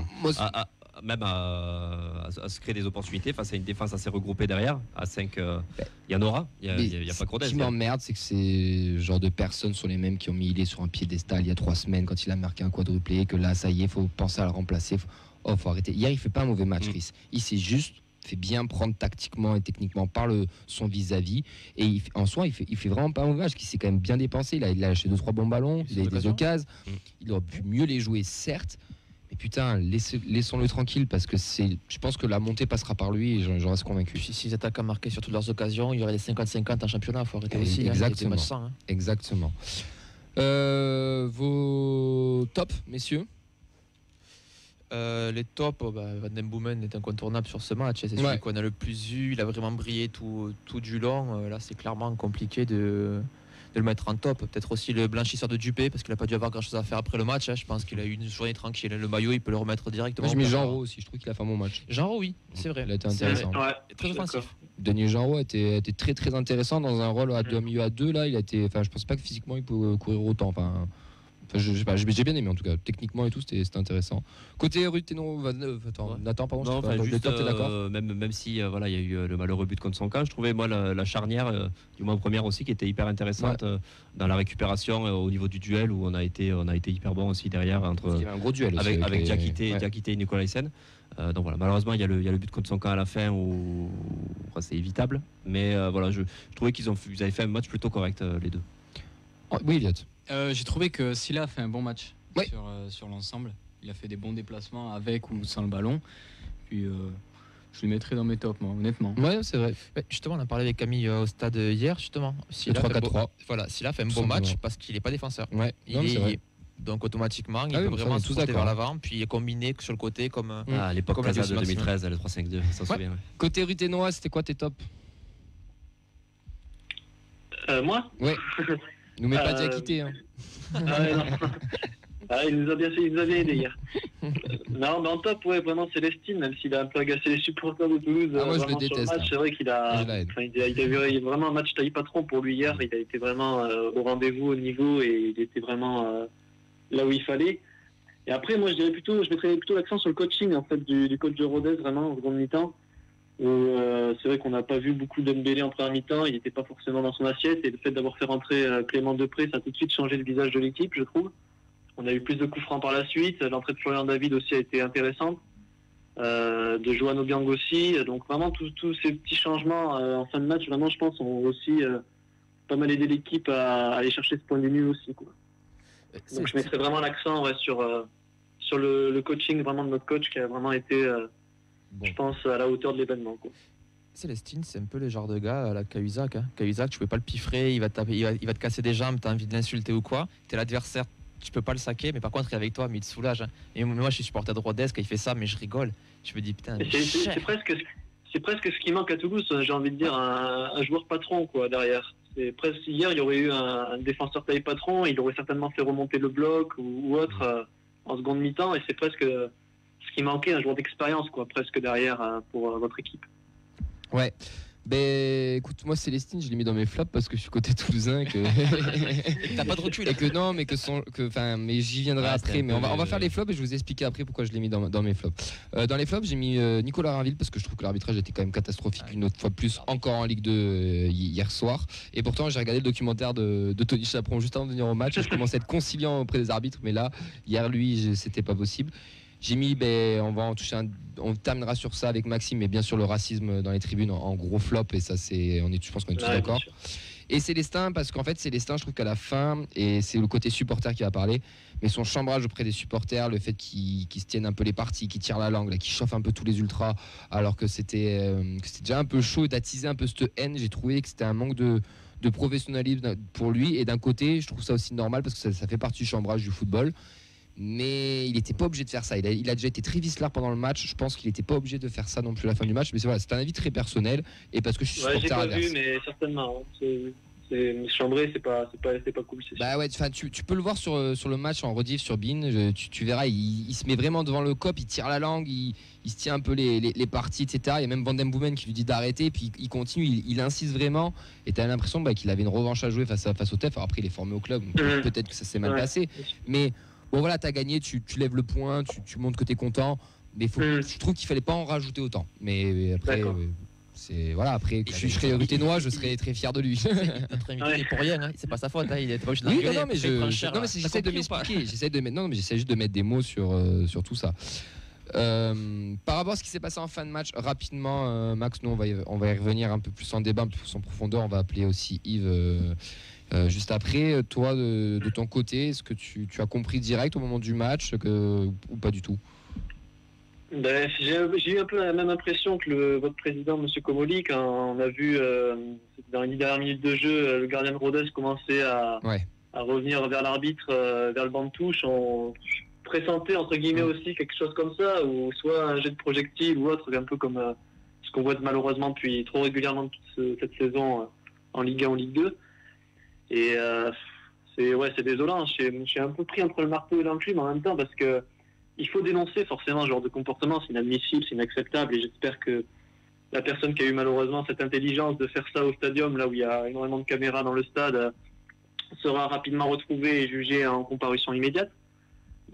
se créer des opportunités face à une défense assez regroupée derrière. À 5, il y en aura. Il n'y a pas Cordès. Ce qui m'emmerde, c'est que ces genres de personnes sont les mêmes qui ont mis Ilé sur un piédestal il y a 3 semaines quand il a marqué un quadruplé. Que là, ça y est, il faut penser à le remplacer. Faut arrêter. Hier, il fait pas un mauvais match, Rhys. Il s'est juste fait bien prendre tactiquement et techniquement par son vis-à-vis, et en soi il fait vraiment pas un mauvais match, qui s'est quand même bien dépensé. Il a lâché 2-3 bons ballons, il a eu des occasions, il aurait pu mieux les jouer certes, Mais putain, laissons-le tranquille parce que je pense que la montée passera par lui et j'en reste convaincu. Puis si les attaquants marquaient sur toutes leurs occasions, il y aurait les 50-50 en championnat. Il faut arrêter aussi. Exactement. Hein. Exactement. Vos tops, messieurs? Les tops, Van den Boomen est incontournable sur ce match. C'est celui qu'on a le plus vu. Il a vraiment brillé tout du long. Là, c'est clairement compliqué de le mettre en top. Peut-être aussi le blanchisseur de Dupé, parce qu'il n'a pas dû avoir grand chose à faire après le match. Je pense qu'il a eu une journée tranquille. Le maillot, il peut le remettre directement. Moi, je mets Genreau aussi. Je trouve qu'il a fait un bon match. Genreau, oui, c'est vrai. Il a été intéressant. Très offensif. Denis Genreau a été très très intéressant dans un rôle à milieu à 2. Là, il a été. Enfin, je pense pas que physiquement il peut courir autant. Enfin, je sais pas, j'ai bien aimé en tout cas, techniquement et tout, c'était intéressant. Côté Ruteno, Nathan, pardon, non, je sais pas, juste, t'es d'accord même si voilà, il y a eu le malheureux but contre son camp, je trouvais moi la charnière, du moins première aussi, qui était hyper intéressante dans la récupération au niveau du duel où on a été hyper bon aussi derrière entre. Il y avait un gros duel aussi avec Diakité et Nicolaisen. Donc voilà, malheureusement il y a le but contre son camp à la fin où c'est évitable, mais voilà, je trouvais qu'ils avaient fait un match plutôt correct les deux. Oui, Viat. J'ai trouvé que Silla a fait un bon match Oui. sur l'ensemble. Il a fait des bons déplacements avec ou sans le ballon. Puis je le mettrais dans mes tops, moi, honnêtement. Ouais, c'est vrai. Justement, on a parlé avec Camille au stade hier, justement. Le 3-4-3. Voilà, Silla fait un bon match parce qu'il n'est pas défenseur. Ouais. C'est vrai. Donc automatiquement, il peut oui, vraiment tous se vers l'avant, puis combiné sur le côté comme à l'époque comme Casa de 2013, le 3-5-2, ça se souvient. Côté Rutenois, c'était quoi tes tops? Moi Ouais. Nous mets pas Diakité. Hein. Non. Il nous a bien aidé hier. Non, mais en top, vraiment Célestine, même s'il a un peu agacé les supporters de Toulouse. Moi, je le déteste. C'est vrai qu'il a eu vraiment un match taille patron pour lui hier. Il a été vraiment au rendez-vous, au niveau, et il était vraiment là où il fallait. Et après, moi, je mettrais plutôt l'accent sur le coaching en fait du coach de Rodez, vraiment en seconde mi-temps. C'est vrai qu'on n'a pas vu beaucoup d'Embélé en première mi-temps, il n'était pas forcément dans son assiette, et le fait d'avoir fait rentrer Clément Depré, ça a tout de suite changé le visage de l'équipe, je trouve. On a eu plus de coups francs par la suite, l'entrée de Florian David aussi a été intéressante, de Johan Obiang aussi, donc vraiment tous ces petits changements en fin de match, vraiment je pense, ont aussi pas mal aidé l'équipe à aller chercher ce point de nul aussi, quoi. Donc je mettrais vraiment l'accent sur le coaching vraiment de notre coach qui a vraiment été... je pense à la hauteur de l'événement, quoi. Célestine, c'est un peu le genre de gars à la Cahuzac. Cahuzac, tu peux pas le piffrer, il va te casser des jambes, tu as envie de l'insulter ou quoi. Tu es l'adversaire, tu peux pas le saquer, mais par contre, il est avec toi, mais il te soulage. Et moi, je suis supporter de Rodez quand il fait ça, mais je rigole. Je me dis, putain. C'est presque ce qui manque à Toulouse, j'ai envie de dire, un joueur patron, quoi, derrière. C'est presque, hier, il y aurait eu un défenseur taille patron, il aurait certainement fait remonter le bloc ou autre en seconde mi-temps, et c'est presque ce qui manquait, un joueur d'expérience, quoi, presque derrière pour votre équipe. Ouais. Ben écoute, moi Célestine, je l'ai mis dans mes flops parce que je suis côté toulousain que t'as pas de recul et que non, mais mais j'y viendrai après. Mais on va faire les flops et je vais vous expliquer après pourquoi je l'ai mis dans mes flops. Dans les flops, j'ai mis Nicolas Rainville parce que je trouve que l'arbitrage était quand même catastrophique une autre fois de plus, encore en Ligue 2 hier soir. Et pourtant, j'ai regardé le documentaire de Tony Chaperon juste avant de venir au match. Je commençais à être conciliant auprès des arbitres, mais là, hier, lui, c'était pas possible. J'ai mis, on terminera sur ça avec Maxime, mais bien sûr le racisme dans les tribunes en gros flop, et ça je pense qu'on est tous d'accord. Et Célestin, parce qu'en fait Célestin, je trouve qu'à la fin, et c'est le côté supporter qui va parler, mais son chambrage auprès des supporters, le fait qu'ils se tiennent un peu les parties, qu'ils tirent la langue, qu'ils chauffent un peu tous les ultras, alors que c'était déjà un peu chaud, d'attiser un peu cette haine, j'ai trouvé que c'était un manque de professionnalisme pour lui, et d'un côté, je trouve ça aussi normal parce que ça fait partie du chambrage du football. Mais il n'était pas obligé de faire ça. Il a déjà été très vicelard pendant le match. Je pense qu'il n'était pas obligé de faire ça non plus à la fin du match. Mais c'est un avis très personnel et parce que je suis supporter adverse. J'ai pas vu, mais certainement. C'est chambré, c'est pas cool. Bah ouais, tu peux le voir sur le match en rediff sur Bein. Tu verras, il se met vraiment devant le cop, il tire la langue, il se tient un peu les parties, etc. Il y a même Van den Boomen qui lui dit d'arrêter, puis il continue, il insiste vraiment. Et tu as l'impression qu'il avait une revanche à jouer face au TEF. Alors après, il est formé au club, donc peut-être que ça s'est mal passé. Mais bon voilà, t'as gagné, tu lèves le point, tu montres que t'es content, mais je trouve qu'il fallait pas en rajouter autant. Mais après, après, je serais Rutenois, je serais très fier de lui. Notre invité pour rien, hein. C'est pas sa faute, hein. Il est pas obligé de rigoler. Mais j'essaie de m'expliquer, j'essaie juste de mettre des mots sur tout ça. Par rapport à ce qui s'est passé en fin de match, rapidement, Max, nous on va y revenir un peu plus en débat, un peu plus en profondeur. On va appeler aussi Yves juste après. Toi, de ton côté, est-ce que tu as compris direct au moment du match ou pas du tout? J'ai eu un peu la même impression que votre président, M. Comolli, quand on a vu dans les dernières minutes de jeu le gardien de Rodez commencer à revenir vers l'arbitre, vers le banc de touche. On pressentait entre guillemets aussi quelque chose comme ça, ou soit un jet de projectile ou autre, un peu comme ce qu'on voit malheureusement depuis trop régulièrement toute cette saison en Ligue 1, en Ligue 2. Et c'est désolant. Je suis un peu pris entre le marteau et l'enclume en même temps, parce que il faut dénoncer forcément ce genre de comportement, c'est inadmissible, c'est inacceptable, et j'espère que la personne qui a eu malheureusement cette intelligence de faire ça au stadium, là où il y a énormément de caméras dans le stade, sera rapidement retrouvée et jugée en comparution immédiate.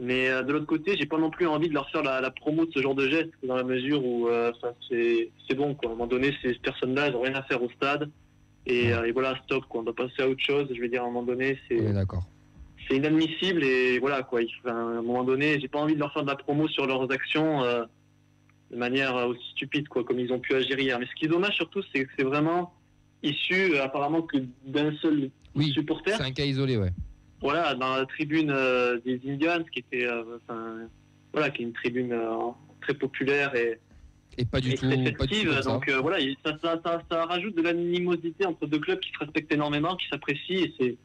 Mais de l'autre côté, j'ai pas non plus envie de leur faire la promo de ce genre de geste, dans la mesure où c'est bon, quoi. À un moment donné, ces personnes-là, elles n'ont rien à faire au stade, et voilà, stop, quoi. On doit passer à autre chose. Je veux dire, à un moment donné, c'est inadmissible, et voilà, quoi. À un moment donné, j'ai pas envie de leur faire de la promo sur leurs actions de manière aussi stupide, quoi, comme ils ont pu agir hier. Mais ce qui est dommage surtout, c'est que c'est vraiment issu apparemment que d'un seul supporter. C'est un cas isolé, ouais. Voilà, dans la tribune des Indians, qui était, qui est une tribune très populaire et pas du tout festive. Donc voilà, ça rajoute de l'animosité entre deux clubs qui se respectent énormément, qui s'apprécient, et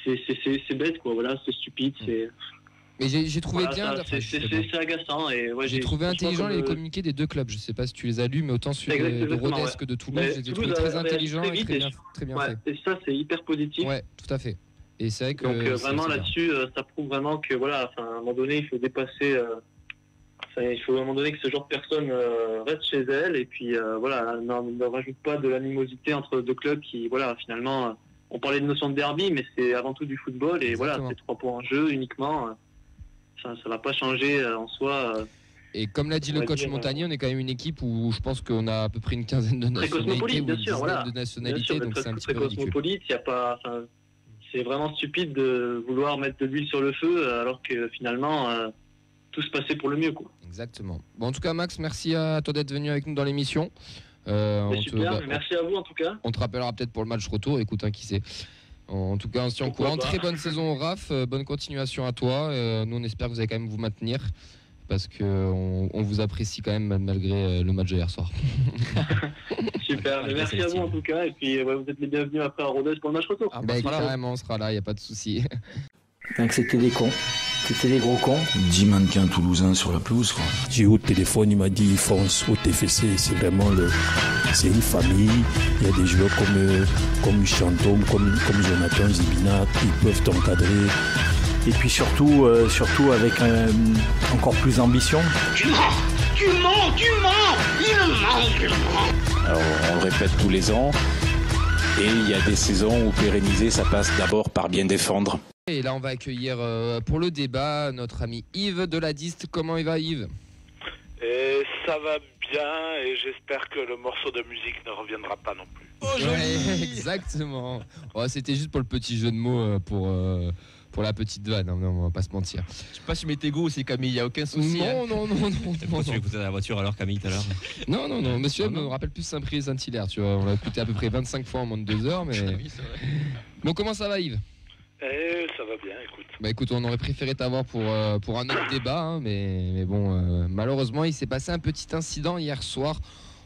c'est bête, quoi. Voilà, c'est stupide, c'est. Mais j'ai trouvé bien. C'est agaçant, et j'ai trouvé intelligent les communiqués des deux clubs. Je sais pas si tu les as lus, mais autant celui de Rodez que de Toulouse, je les ai trouvés très intelligents et très bien faits. Et ça, c'est hyper positif. Ouais, tout à fait. Et c'est vrai que donc vraiment là-dessus, ça prouve vraiment que voilà, à un moment donné, il faut dépasser. Il faut à un moment donné que ce genre de personnes restent chez elles, et puis voilà, ne rajoute pas de l'animosité entre deux clubs qui, voilà, finalement, on parlait de notion de derby, mais c'est avant tout du football, et exactement. Voilà, c'est 3 points en jeu uniquement. Ça va pas changer en soi. Et comme l'a dit le coach Montagnier, on est quand même une équipe où je pense qu'on a à peu près une quinzaine de nationalités, bien sûr, voilà. de nationalités, donc c'est un petit peu ridicule. Cosmopolite, il y a pas. C'est vraiment stupide de vouloir mettre de l'huile sur le feu, alors que finalement tout se passait pour le mieux, quoi. Exactement. Bon, en tout cas, Max, merci à toi d'être venu avec nous dans l'émission. Super, merci à vous en tout cas. On te rappellera peut-être pour le match retour. Écoute, qui sait. En tout cas, on se tient au courant. Très bonne saison au RAF. Bonne continuation à toi. Nous, on espère que vous allez quand même vous maintenir, parce qu'on vous apprécie quand même malgré le match d'hier soir. Super, merci à vous en tout cas. Et puis vous êtes les bienvenus après à Rodez pour le match retour. Carrément, on sera là, il n'y a pas de souci. Donc c'était des cons, c'était des gros cons. 10 mannequins toulousains sur la pelouse, quoi. J'ai eu au téléphone, il m'a dit fonce au TFC, c'est vraiment c'est une famille. Il y a des joueurs comme Chantôme, comme Jonathan Zibina, ils peuvent t'encadrer. Et puis surtout avec encore plus d'ambition. Tu mens, il ment. Alors on le répète tous les ans, et il y a des saisons où pérenniser, ça passe d'abord par bien défendre. Et là, on va accueillir pour le débat notre ami Yves de la Diste. Comment il va, Yves ? Ça va bien, et j'espère que le morceau de musique ne reviendra pas non plus. Oh, joli. Exactement. Oh, c'était juste pour le petit jeu de mots, pour la petite vanne. Non, on va pas se mentir. Je sais pas si mettez go, c'est Camille, il n'y a aucun souci. Non. Pourquoi tu écoutais la voiture alors, Camille, tout à l'heure ? Non. Monsieur me rappelle plus Saint-Priest et Saint-Hilaire. Tu vois, on l'a écouté à peu près 25 fois en moins de 2 heures. Mais... Oui, c'est vrai. Bon, comment ça va, Yves ? Ça va bien, écoute. Écoute, on aurait préféré t'avoir pour un autre débat, hein, mais bon, malheureusement, il s'est passé un petit incident hier soir,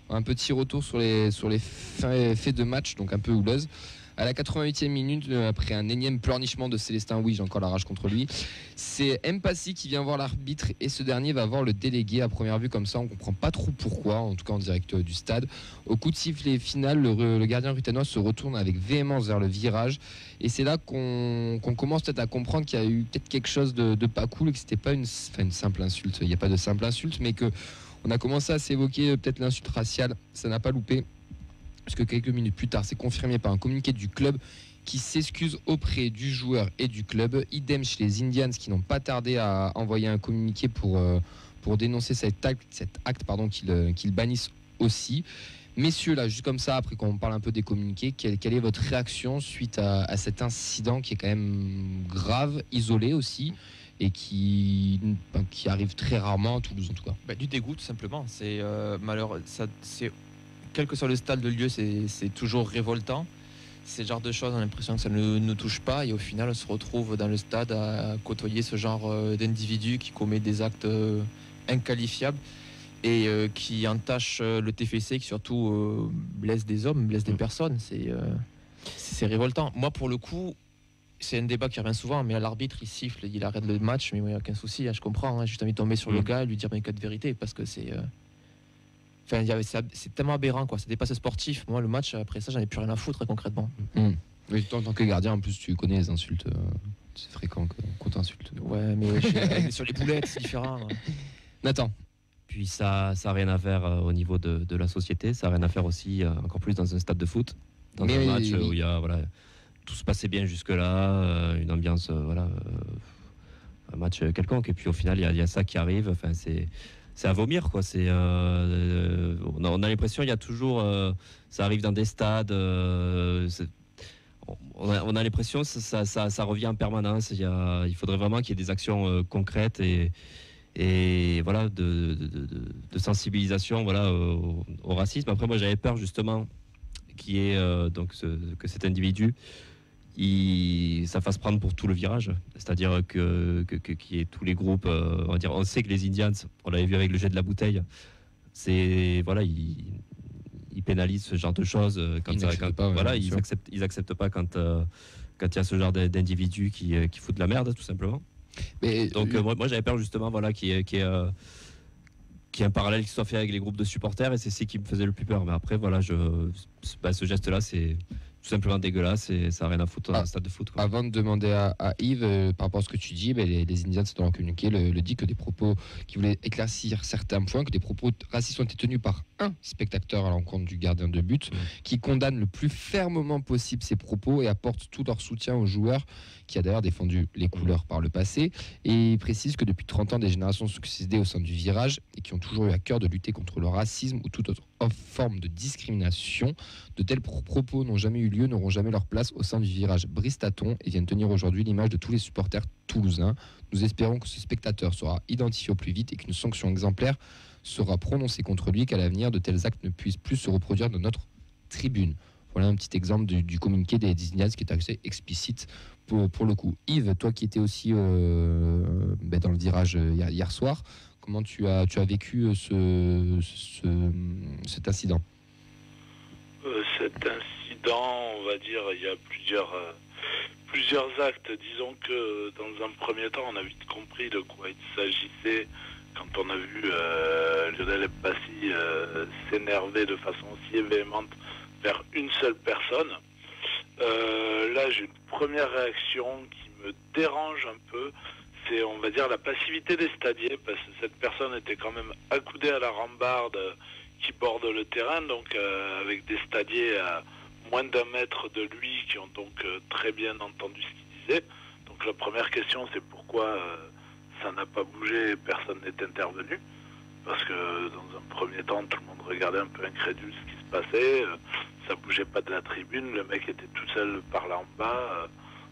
un petit retour sur les faits de match, donc un peu houleuse. À la 88e minute, après un énième pleurnichement de Célestin, oui, j'ai encore la rage contre lui, c'est Mpassi qui vient voir l'arbitre, et ce dernier va voir le délégué. À première vue, comme ça, on comprend pas trop pourquoi, en tout cas en direct du stade. Au coup de sifflet final, le gardien ruthénois se retourne avec véhémence vers le virage, et c'est là qu'on commence peut-être à comprendre qu'il y a eu peut-être quelque chose de pas cool, et que c'était pas une simple insulte. Il n'y a pas de simple insulte, mais que on a commencé à s'évoquer peut-être l'insulte raciale. Ça n'a pas loupé, parce que quelques minutes plus tard, c'est confirmé par un communiqué du club qui s'excuse auprès du joueur et du club. Idem chez les Indians, qui n'ont pas tardé à envoyer un communiqué pour dénoncer cet acte qu'ils bannissent aussi. Messieurs, là, juste comme ça, après qu'on parle un peu des communiqués, quelle est votre réaction suite à cet incident qui est quand même grave, isolé aussi, et qui arrive très rarement à Toulouse en tout cas. Du dégoût tout simplement. C'est malheureux. Quel que soit le stade, le lieu, c'est toujours révoltant. C'est le genre de choses, on a l'impression que ça ne nous touche pas et au final on se retrouve dans le stade à côtoyer ce genre d'individu qui commet des actes inqualifiables et qui entache le TFC, qui surtout blesse des hommes, blesse des personnes. C'est révoltant. Moi pour le coup, c'est un débat qui revient souvent, mais à l'arbitre il siffle, il arrête le match, mais il n'y a aucun souci, je comprends, j'ai juste envie de tomber sur le gars et lui dire mais cas de vérité, parce que c'est tellement aberrant, quoi. Ça dépasse le sportif. Moi le match après ça j'en ai plus rien à foutre très concrètement. Oui, en tant que gardien en plus tu connais les insultes, c'est fréquent qu'on t'insulte. Ouais mais sur les boulettes c'est différent. Ouais. Nathan. Puis ça n'a rien à faire au niveau de la société, ça n'a rien à faire aussi encore plus dans un stade de foot, dans un match où il y a tout se passait bien jusque-là, une ambiance un match quelconque, et puis au final il y a ça qui arrive. Enfin c'est à vomir, quoi. On a l'impression il y a toujours ça arrive dans des stades, on a l'impression ça revient en permanence. Il faudrait vraiment qu'il y ait des actions concrètes et voilà de sensibilisation au racisme. Après moi j'avais peur justement qui est que cet individu ça fasse prendre pour tout le virage, c'est-à-dire qu'il y ait tous les groupes, on sait que les Indians, on l'avait vu avec le jet de la bouteille, ils pénalisent ce genre de choses quand ils acceptent pas quand il y a ce genre d'individus qui foutent de la merde tout simplement. Donc moi j'avais peur justement qu'il y ait un parallèle qui soit fait avec les groupes de supporters, et c'est ce qui me faisait le plus peur. Mais après ce geste là c'est tout simplement dégueulasse et ça n'a rien à foutre dans un stade de foot, quoi. Avant de demander à Yves par rapport à ce que tu dis, les Indians dans leur communiqué le dit que des propos qui voulaient éclaircir certains points, que des propos racistes ont été tenus par un spectateur à l'encontre du gardien de but, qui condamne le plus fermement possible ces propos et apporte tout leur soutien aux joueurs, qui a d'ailleurs défendu les couleurs par le passé, et il précise que depuis 30 ans des générations succédées au sein du virage et qui ont toujours eu à cœur de lutter contre le racisme ou toute autre forme de discrimination. De tels propos n'ont jamais eu lieu, n'auront jamais leur place au sein du virage Bristaton et viennent tenir aujourd'hui l'image de tous les supporters toulousains. Nous espérons que ce spectateur sera identifié au plus vite et qu'une sanction exemplaire sera prononcée contre lui, qu'à l'avenir de tels actes ne puissent plus se reproduire dans notre tribune. Voilà un petit exemple du communiqué des Indians qui est assez explicite pour le coup. Yves, toi qui étais aussi dans le virage hier soir, comment tu as vécu cet incident? Cet incident, on va dire, il y a plusieurs actes. Disons que dans un premier temps, on a vite compris de quoi il s'agissait quand on a vu Lionel Mpassi s'énerver de façon aussi véhémente vers une seule personne. Là, j'ai une première réaction qui me dérange un peu. C'est, on va dire, la passivité des stadiers, parce que cette personne était quand même accoudée à la rambarde qui borde le terrain, donc avec des stadiers à moins d'un mètre de lui qui ont donc très bien entendu ce qu'il disait. Donc la première question, c'est pourquoi ça n'a pas bougé et personne n'est intervenu, parce que dans un premier temps, tout le monde regardait un peu incrédule ce qui se passait, ça bougeait pas de la tribune, le mec était tout seul par là en bas,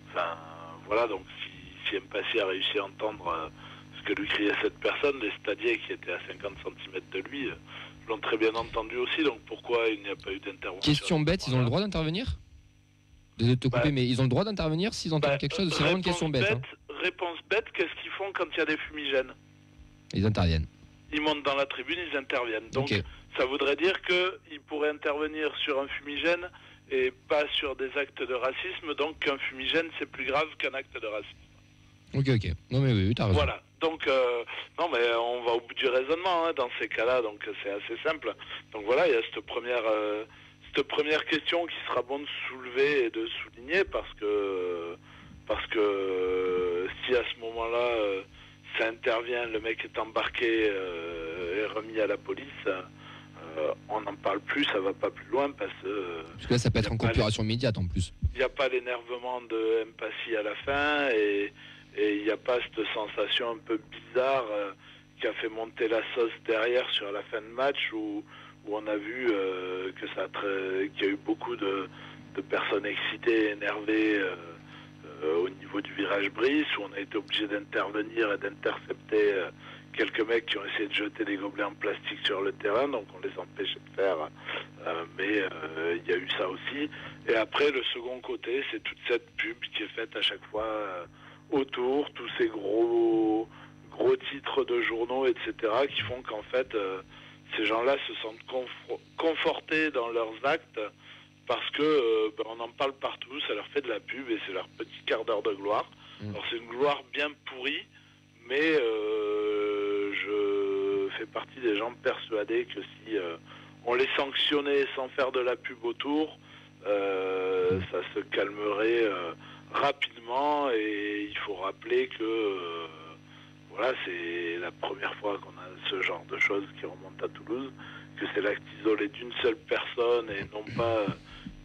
enfin voilà, donc si Mpassi a réussi à entendre ce que lui criait cette personne, les stadiers qui étaient à 50 cm de lui l'ont très bien entendu aussi, donc pourquoi il n'y a pas eu d'intervention? Question bête, ils ont le droit d'intervenir? Désolé de te couper, mais ils ont le droit d'intervenir s'ils entendent quelque chose? C'est vraiment une question bête. Réponse bête, qu'est-ce qu'ils font quand il y a des fumigènes? Ils interviennent. Ils montent dans la tribune, ils interviennent. Donc ça voudrait dire qu'ils pourraient intervenir sur un fumigène et pas sur des actes de racisme, donc qu'un fumigène c'est plus grave qu'un acte de racisme. Ok. Non mais oui, t'as raison. Voilà, donc non mais on va au bout du raisonnement dans ces cas-là, donc c'est assez simple. Donc voilà, il y a cette première question qui sera bon de soulever et de souligner, parce que si à ce moment-là ça intervient, le mec est embarqué et remis à la police, on n'en parle plus, ça va pas plus loin, parce que là ça peut être en comparaison immédiate en plus. Il n'y a pas l'énervement de Mpassi à la fin, et il n'y a pas cette sensation un peu bizarre qui a fait monter la sauce derrière sur la fin de match, où on a vu qu'il y a eu beaucoup de personnes excitées, énervées au niveau du virage Brice, où on a été obligé d'intervenir et d'intercepter quelques mecs qui ont essayé de jeter des gobelets en plastique sur le terrain, donc on les empêchait de faire, mais il y a eu ça aussi. Et après, le second côté, c'est toute cette pub qui est faite à chaque fois autour, tous ces gros titres de journaux, etc., qui font qu'en fait, ces gens-là se sentent confortés dans leurs actes parce que on en parle partout, ça leur fait de la pub et c'est leur petit quart d'heure de gloire. Alors c'est une gloire bien pourrie, mais je fais partie des gens persuadés que si on les sanctionnait sans faire de la pub autour, ça se calmerait rapidement. Et il faut rappeler que voilà, c'est la première fois qu'on a ce genre de choses qui remontent à Toulouse, que c'est l'acte isolé d'une seule personne et non pas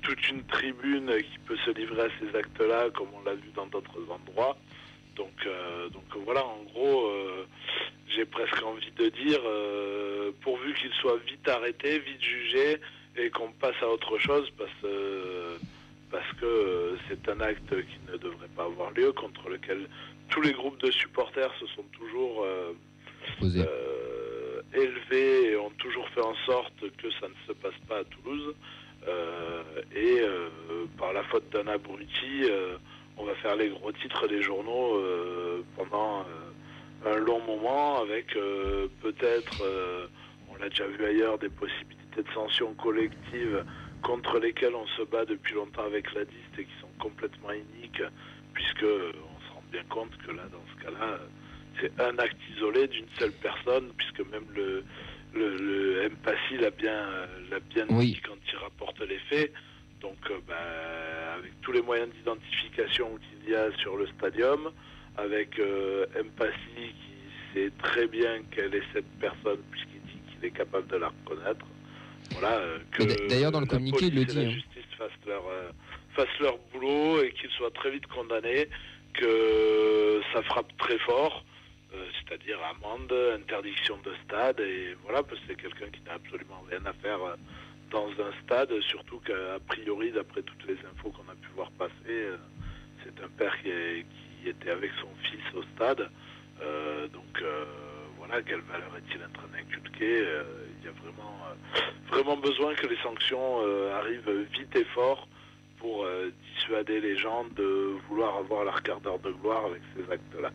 toute une tribune qui peut se livrer à ces actes-là comme on l'a vu dans d'autres endroits. Donc voilà, en gros, j'ai presque envie de dire, pourvu qu'il soit vite arrêté, vite jugé, et qu'on passe à autre chose, parce que c'est un acte qui ne devrait pas avoir lieu, contre lequel tous les groupes de supporters se sont toujours élevés et ont toujours fait en sorte que ça ne se passe pas à Toulouse. Par la faute d'un abruti, on va faire les gros titres des journaux pendant un long moment, avec peut-être, on l'a déjà vu ailleurs, des possibilités de sanctions collectives contre lesquelles on se bat depuis longtemps avec la DIST et qui sont complètement iniques, puisque on se rend bien compte que là, dans ce cas-là, c'est un acte isolé d'une seule personne, puisque même le MPASI l'a bien dit quand il rapporte les faits. Donc avec tous les moyens d'identification qu'il y a sur le stadium, avec MPASI qui sait très bien quelle est cette personne puisqu'il dit qu'il est capable de la reconnaître. Voilà, que d'ailleurs dans le communiqué il le dit. La justice fasse leur boulot et qu'ils soient très vite condamnés, que ça frappe très fort. C'est-à-dire amende, interdiction de stade, et voilà, parce que c'est quelqu'un qui n'a absolument rien à faire dans un stade, surtout qu'a priori, d'après toutes les infos qu'on a pu voir passer, c'est un père qui était avec son fils au stade, voilà, quelle valeur est-il en train d'inculquer? Il y a vraiment besoin que les sanctions arrivent vite et fort pour dissuader les gens de vouloir avoir leur quart d'heure de gloire avec ces actes-là.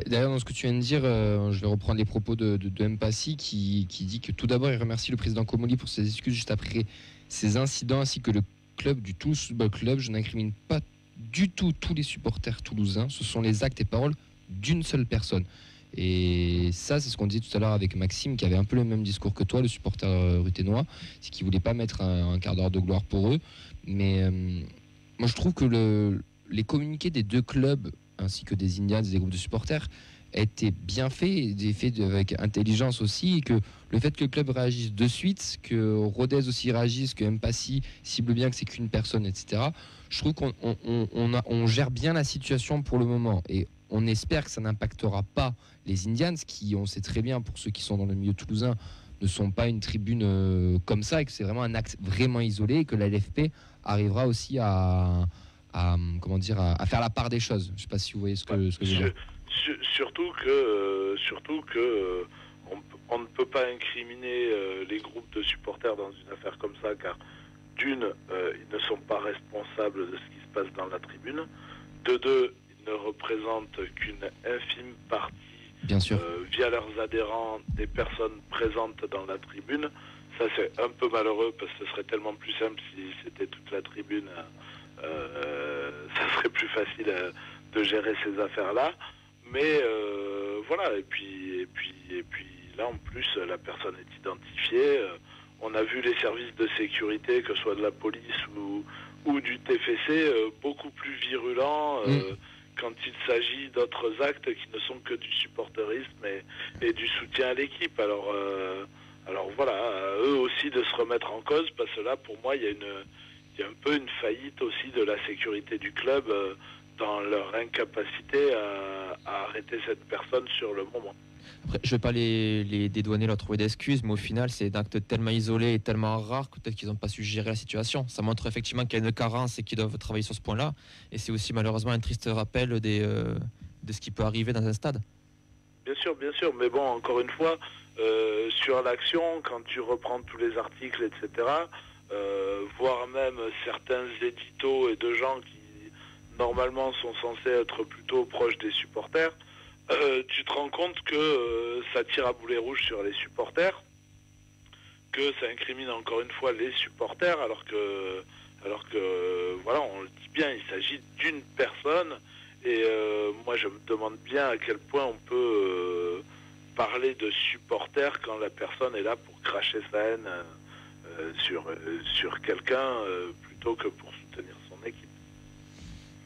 D'ailleurs, dans ce que tu viens de dire, je vais reprendre les propos de MPASI qui dit que tout d'abord, il remercie le président Comolli pour ses excuses juste après ces incidents, ainsi que le club du Toulouse Football Club. Je n'incrimine pas du tout tous les supporters toulousains. Ce sont les actes et paroles d'une seule personne. Et ça, c'est ce qu'on disait tout à l'heure avec Maxime, qui avait un peu le même discours que toi, le supporter ruténois, c'est qu'il ne voulait pas mettre un quart d'heure de gloire pour eux. Mais moi, je trouve que les communiqués des deux clubs, ainsi que des Indians, des groupes de supporters, étaient bien faits, avec intelligence aussi, et que le fait que le club réagisse de suite, que Rodez aussi réagisse, que MPASI cible bien que c'est qu'une personne, etc. Je trouve qu'on gère bien la situation pour le moment, et on espère que ça n'impactera pas les Indians, qui, on sait très bien, pour ceux qui sont dans le milieu toulousain, ne sont pas une tribune comme ça, et que c'est vraiment un acte vraiment isolé, et que la LFP arrivera aussi à faire la part des choses. Je ne sais pas si vous voyez ce que je veux dire. Surtout que on ne peut pas incriminer les groupes de supporters dans une affaire comme ça, car d'une, ils ne sont pas responsables de ce qui se passe dans la tribune. De deux, ils ne représentent qu'une infime partie, bien sûr, via leurs adhérents, des personnes présentes dans la tribune. Ça, c'est un peu malheureux, parce que ce serait tellement plus simple si c'était toute la tribune. Ça serait plus facile de gérer ces affaires-là, mais voilà. Et puis là, en plus, la personne est identifiée. On a vu les services de sécurité, que ce soit de la police ou du TFC, beaucoup plus virulents quand il s'agit d'autres actes qui ne sont que du supporterisme et du soutien à l'équipe. Alors voilà, à eux aussi de se remettre en cause, parce que là, pour moi, il y a un peu une faillite aussi de la sécurité du club dans leur incapacité à arrêter cette personne sur le moment. Après, je ne vais pas les dédouaner, leur trouver d'excuses, mais au final, c'est un acte tellement isolé et tellement rare que peut-être qu'ils n'ont pas su gérer la situation. Ça montre effectivement qu'il y a une carence et qu'ils doivent travailler sur ce point-là. Et c'est aussi malheureusement un triste rappel de ce qui peut arriver dans un stade. Bien sûr. Mais bon, encore une fois, sur l'action, quand tu reprends tous les articles, etc., voire même certains éditos et de gens qui, normalement, sont censés être plutôt proches des supporters, tu te rends compte que ça tire à boulet rouge sur les supporters, que ça incrimine encore une fois les supporters, alors que voilà, on le dit bien, il s'agit d'une personne, et moi je me demande bien à quel point on peut parler de supporters quand la personne est là pour cracher sa haine sur quelqu'un plutôt que pour soutenir son équipe.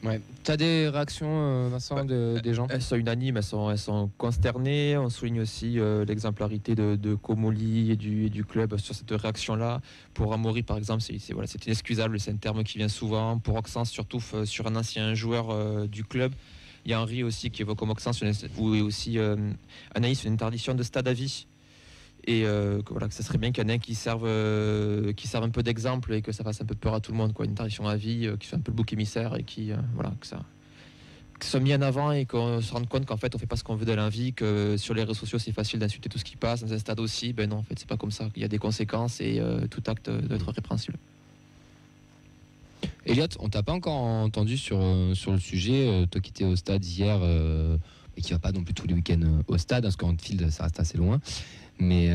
Ouais. Tu as des réactions, Vincent, des gens? Elles sont unanimes, elles sont consternées. On souligne aussi l'exemplarité de Comolli et du club sur cette réaction-là. Pour Amaury, par exemple, c'est inexcusable, c'est un terme qui vient souvent. Pour Auxence, surtout sur un ancien joueur du club. Il y a Henri aussi qui évoque comme Auxence, ou aussi Anaïs, une interdiction de stade à vie. Et voilà, que ça serait bien qu'il y en ait qui servent un peu d'exemple et que ça fasse un peu peur à tout le monde, quoi. Une interdiction à vie qui soit un peu le bouc émissaire et qui voilà, que ça soit mis en avant et qu'on se rende compte qu'en fait on fait pas ce qu'on veut de la vie, que sur les réseaux sociaux c'est facile d'insulter tout ce qui passe, dans un stade aussi. Ben non, en fait c'est pas comme ça, il y a des conséquences et tout acte doit être répréhensible. Elliot, on t'a pas encore entendu sur le sujet, toi qui étais au stade hier et qui va pas non plus tous les week-ends au stade, parce qu'en fil ça reste assez loin. Mais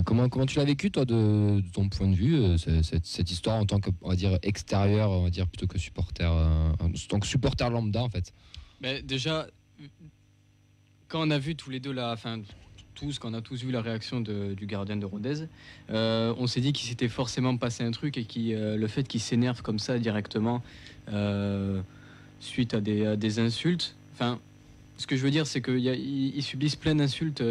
comment tu l'as vécu, toi, de ton point de vue, cette histoire en tant que, on va dire, extérieur, on va dire, plutôt que supporter, en tant que supporter lambda, en fait? Mais déjà, quand on a vu tous les deux quand on a tous vu la réaction du gardien de Rodez, on s'est dit qu'il s'était forcément passé un truc et le fait qu'il s'énerve comme ça directement suite à des insultes. Enfin, ce que je veux dire, c'est qu'ils subissent plein d'insultes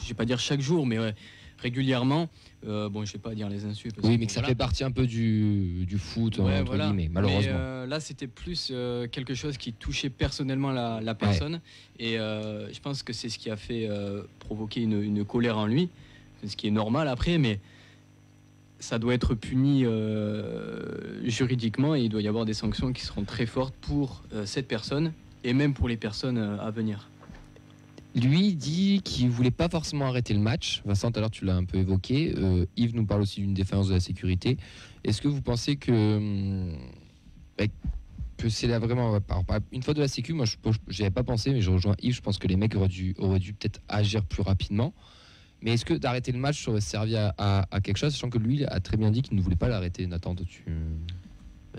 je vais pas dire chaque jour, mais ouais, régulièrement. Bon, je vais pas dire les insultes. Oui, mais que ça fait partie un peu du foot, entre guillemets, malheureusement. Mais là, c'était plus quelque chose qui touchait personnellement la personne. Ouais. Et je pense que c'est ce qui a fait provoquer une colère en lui, ce qui est normal après, mais ça doit être puni juridiquement et il doit y avoir des sanctions qui seront très fortes pour cette personne et même pour les personnes à venir. Lui dit qu'il ne voulait pas forcément arrêter le match. Vincent, tout à l'heure, tu l'as un peu évoqué. Yves nous parle aussi d'une défaillance de la sécurité. Est-ce que vous pensez que c'est là vraiment... Une fois de la sécu, moi, je n'y avais pas pensé, mais je rejoins Yves. Je pense que les mecs auraient dû peut-être agir plus rapidement. Mais est-ce que d'arrêter le match aurait servi à quelque chose, sachant que lui a très bien dit qu'il ne voulait pas l'arrêter? Nathan,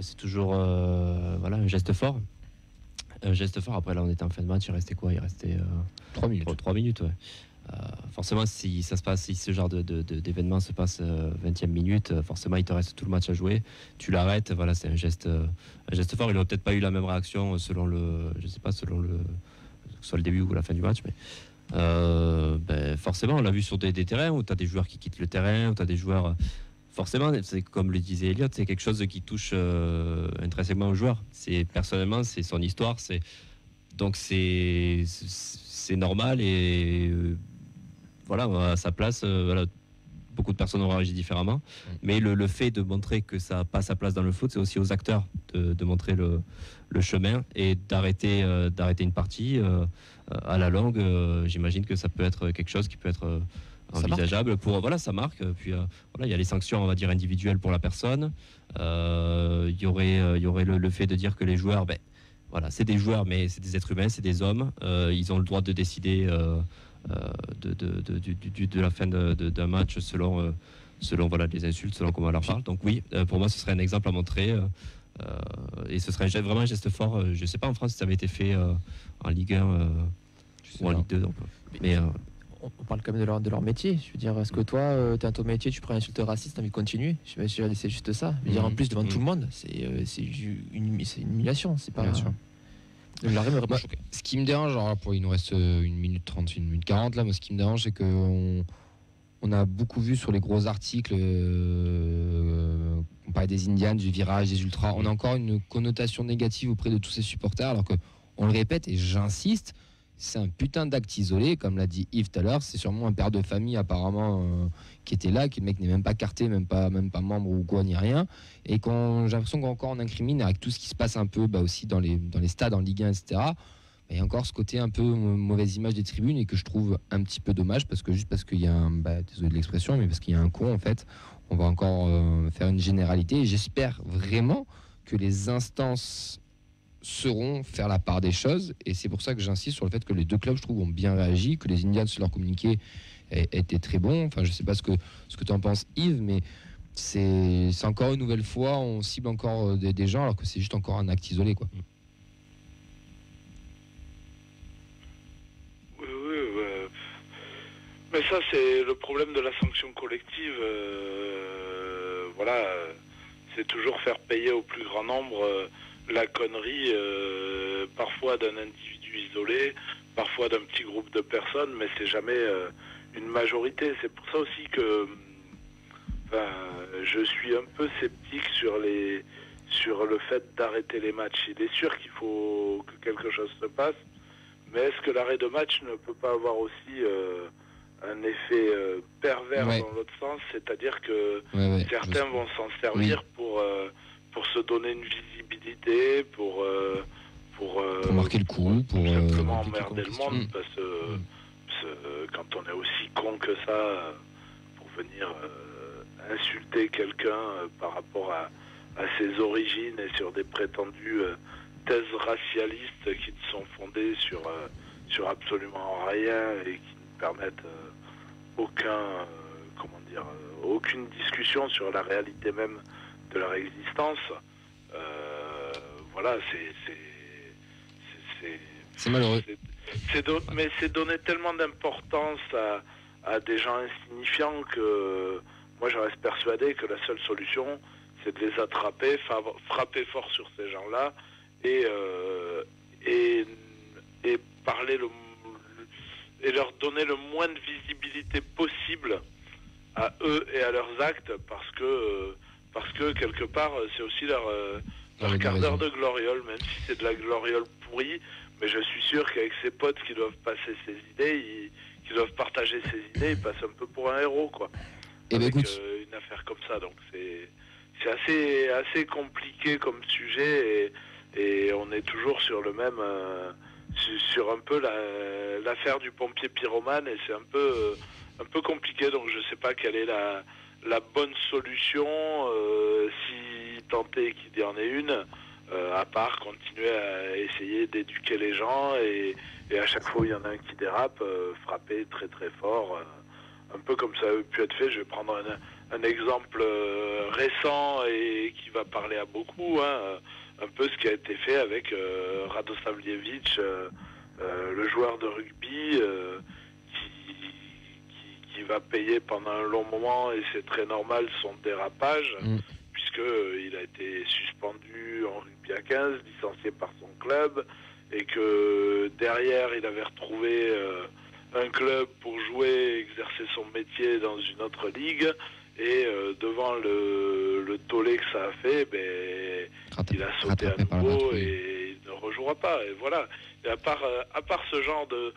c'est toujours un geste fort. Un geste fort. Après, là, on était en fin de match. Il restait quoi? Il restait 3 minutes. 3 minutes, ouais. Forcément, si ce genre d'événement se passe 20e minute, forcément, il te reste tout le match à jouer. Tu l'arrêtes. Voilà, c'est un geste fort. Il n'aurait peut-être pas eu la même réaction selon le début ou la fin du match, mais forcément, on l'a vu sur des terrains où tu as des joueurs qui quittent le terrain, où tu as des joueurs. Forcément, c'est comme le disait Elliot, c'est quelque chose qui touche intrinsèquement au joueur. Personnellement, c'est son histoire, donc c'est normal et voilà, à sa place, beaucoup de personnes ont réagi différemment. Mais le fait de montrer que ça n'a pas sa place dans le foot, c'est aussi aux acteurs de montrer le chemin et d'arrêter une partie à la longue. J'imagine que ça peut être quelque chose qui peut être envisageable ça marque. Puis il y a les sanctions, on va dire, individuelles pour la personne. Il y aurait le fait de dire que les joueurs, c'est des joueurs, mais c'est des êtres humains, c'est des hommes. Ils ont le droit de décider de la fin d'un match selon les insultes, selon comment on leur parle. Donc oui, pour moi, ce serait un exemple à montrer. Et ce serait vraiment un geste fort. Je ne sais pas en France si ça avait été fait en Ligue 1 ou en Ligue 2. Donc, mais on parle quand même de leur métier. Je veux dire, est-ce que toi, tu as ton métier, tu prends une insulte raciste, tu as envie de continuer? C'est juste ça. Je veux dire, en plus, devant tout le monde, c'est une humiliation. C'est pas. Bien sûr. Ce qui me dérange, il nous reste 1 minute 30, 1 minute 40 là, mais ce qui me dérange, c'est qu'on a beaucoup vu sur les gros articles, on parlait des Indians, du virage, des ultras, on a encore une connotation négative auprès de tous ces supporters, alors qu'on le répète et j'insiste, c'est un putain d'acte isolé, comme l'a dit Yves tout à l'heure. C'est sûrement un père de famille apparemment qui était là, qui le mec n'est même pas carté, même pas membre ou quoi, ni rien. Et quand j'ai l'impression qu'encore on incrimine avec tout ce qui se passe un peu aussi dans les stades en Ligue 1, etc. Il y a encore ce côté un peu mauvaise image des tribunes et que je trouve un petit peu dommage parce qu'il y a désolé de l'expression, mais parce qu'il y a un con en fait. On va encore faire une généralité et j'espère vraiment que les instances sauront faire la part des choses et c'est pour ça que j'insiste sur le fait que les deux clubs, je trouve, ont bien réagi, que les Indians, leur communiqué était très bon. Enfin, je sais pas ce que tu en penses, Yves, mais c'est encore une nouvelle fois, on cible encore des gens alors que c'est juste encore un acte isolé, quoi. Mais ça, c'est le problème de la sanction collective. Voilà, c'est toujours faire payer au plus grand nombre la connerie, parfois d'un individu isolé, parfois d'un petit groupe de personnes, mais c'est jamais une majorité. C'est pour ça aussi que je suis un peu sceptique sur le fait d'arrêter les matchs. Il est sûr qu'il faut que quelque chose se passe, mais est-ce que l'arrêt de match ne peut pas avoir aussi un effet pervers dans l'autre sens, c'est-à-dire que certains vont s'en servir pour se donner une visibilité, pour marquer le coup, pour simplement emmerder le monde, parce que quand on est aussi con que ça, pour venir insulter quelqu'un par rapport à ses origines et sur des prétendues thèses racialistes qui ne sont fondées sur absolument rien et qui ne permettent aucune discussion sur la réalité même de leur existence. Voilà, c'est malheureux. Mais c'est donner tellement d'importance à des gens insignifiants que moi je reste persuadé que la seule solution c'est de les attraper, frapper fort sur ces gens-là et parler et leur donner le moins de visibilité possible à eux et à leurs actes parce que quelque part c'est aussi leur quart d'heure de gloriole, même si c'est de la gloriole pourrie, mais je suis sûr qu'avec ses potes qui doivent passer ses idées, qui doivent partager ses idées, ils passent un peu pour un héros, quoi. Et avec une affaire comme ça, donc c'est assez compliqué comme sujet et on est toujours sur le même sur un peu l'affaire du pompier pyromane et c'est un peu compliqué, donc je sais pas quelle est la bonne solution si tant est qu'il y en ait une, à part continuer à essayer d'éduquer les gens et à chaque fois où il y en a un qui dérape, frapper très très fort, un peu comme ça a pu être fait. Je vais prendre un exemple récent et qui va parler à beaucoup, un peu ce qui a été fait avec Radosavljevic, le joueur de rugby qui va payer pendant un long moment, et c'est très normal, son dérapage, puisqu'il a été suspendu en rugby à 15, licencié par son club, et que derrière il avait retrouvé un club pour jouer, exercer son métier dans une autre ligue, et devant le tollé que ça a fait, il a sauté à nouveau et il ne rejouera pas. Et voilà. Et à part ce genre de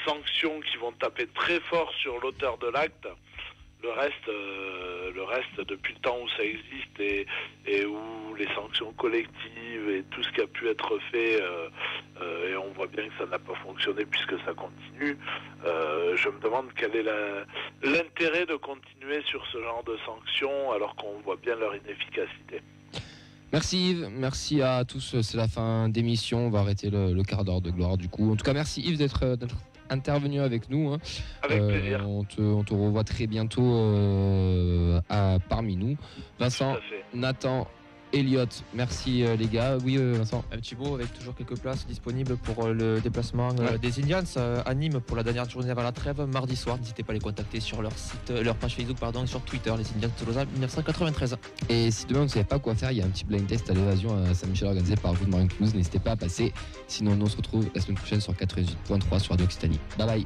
sanctions qui vont taper très fort sur l'auteur de l'acte, le reste, depuis le temps où ça existe et où les sanctions collectives et tout ce qui a pu être fait, et on voit bien que ça n'a pas fonctionné puisque ça continue, je me demande quel est l'intérêt de continuer sur ce genre de sanctions alors qu'on voit bien leur inefficacité. Merci Yves, merci à tous, c'est la fin d'émission, on va arrêter le quart d'heure de gloire du coup. En tout cas, merci Yves d'être intervenu avec nous. Avec plaisir. On te revoit très bientôt parmi nous. Vincent, Nathan, Elliot, merci les gars. Oui Vincent. Thibaut, avec toujours quelques places disponibles pour le déplacement des Indians à Nîmes pour la dernière journée avant la trêve, mardi soir. N'hésitez pas à les contacter sur leur site, leur page Facebook et sur Twitter, les Indians de Lausanne 1993. Et si demain vous ne savez pas quoi faire, il y a un petit blind test à l'évasion à Saint-Michel organisé par Good Morning Cruise. N'hésitez pas à passer. Sinon, nous on se retrouve la semaine prochaine sur 88.3 sur Radio Occitanie. Bye bye.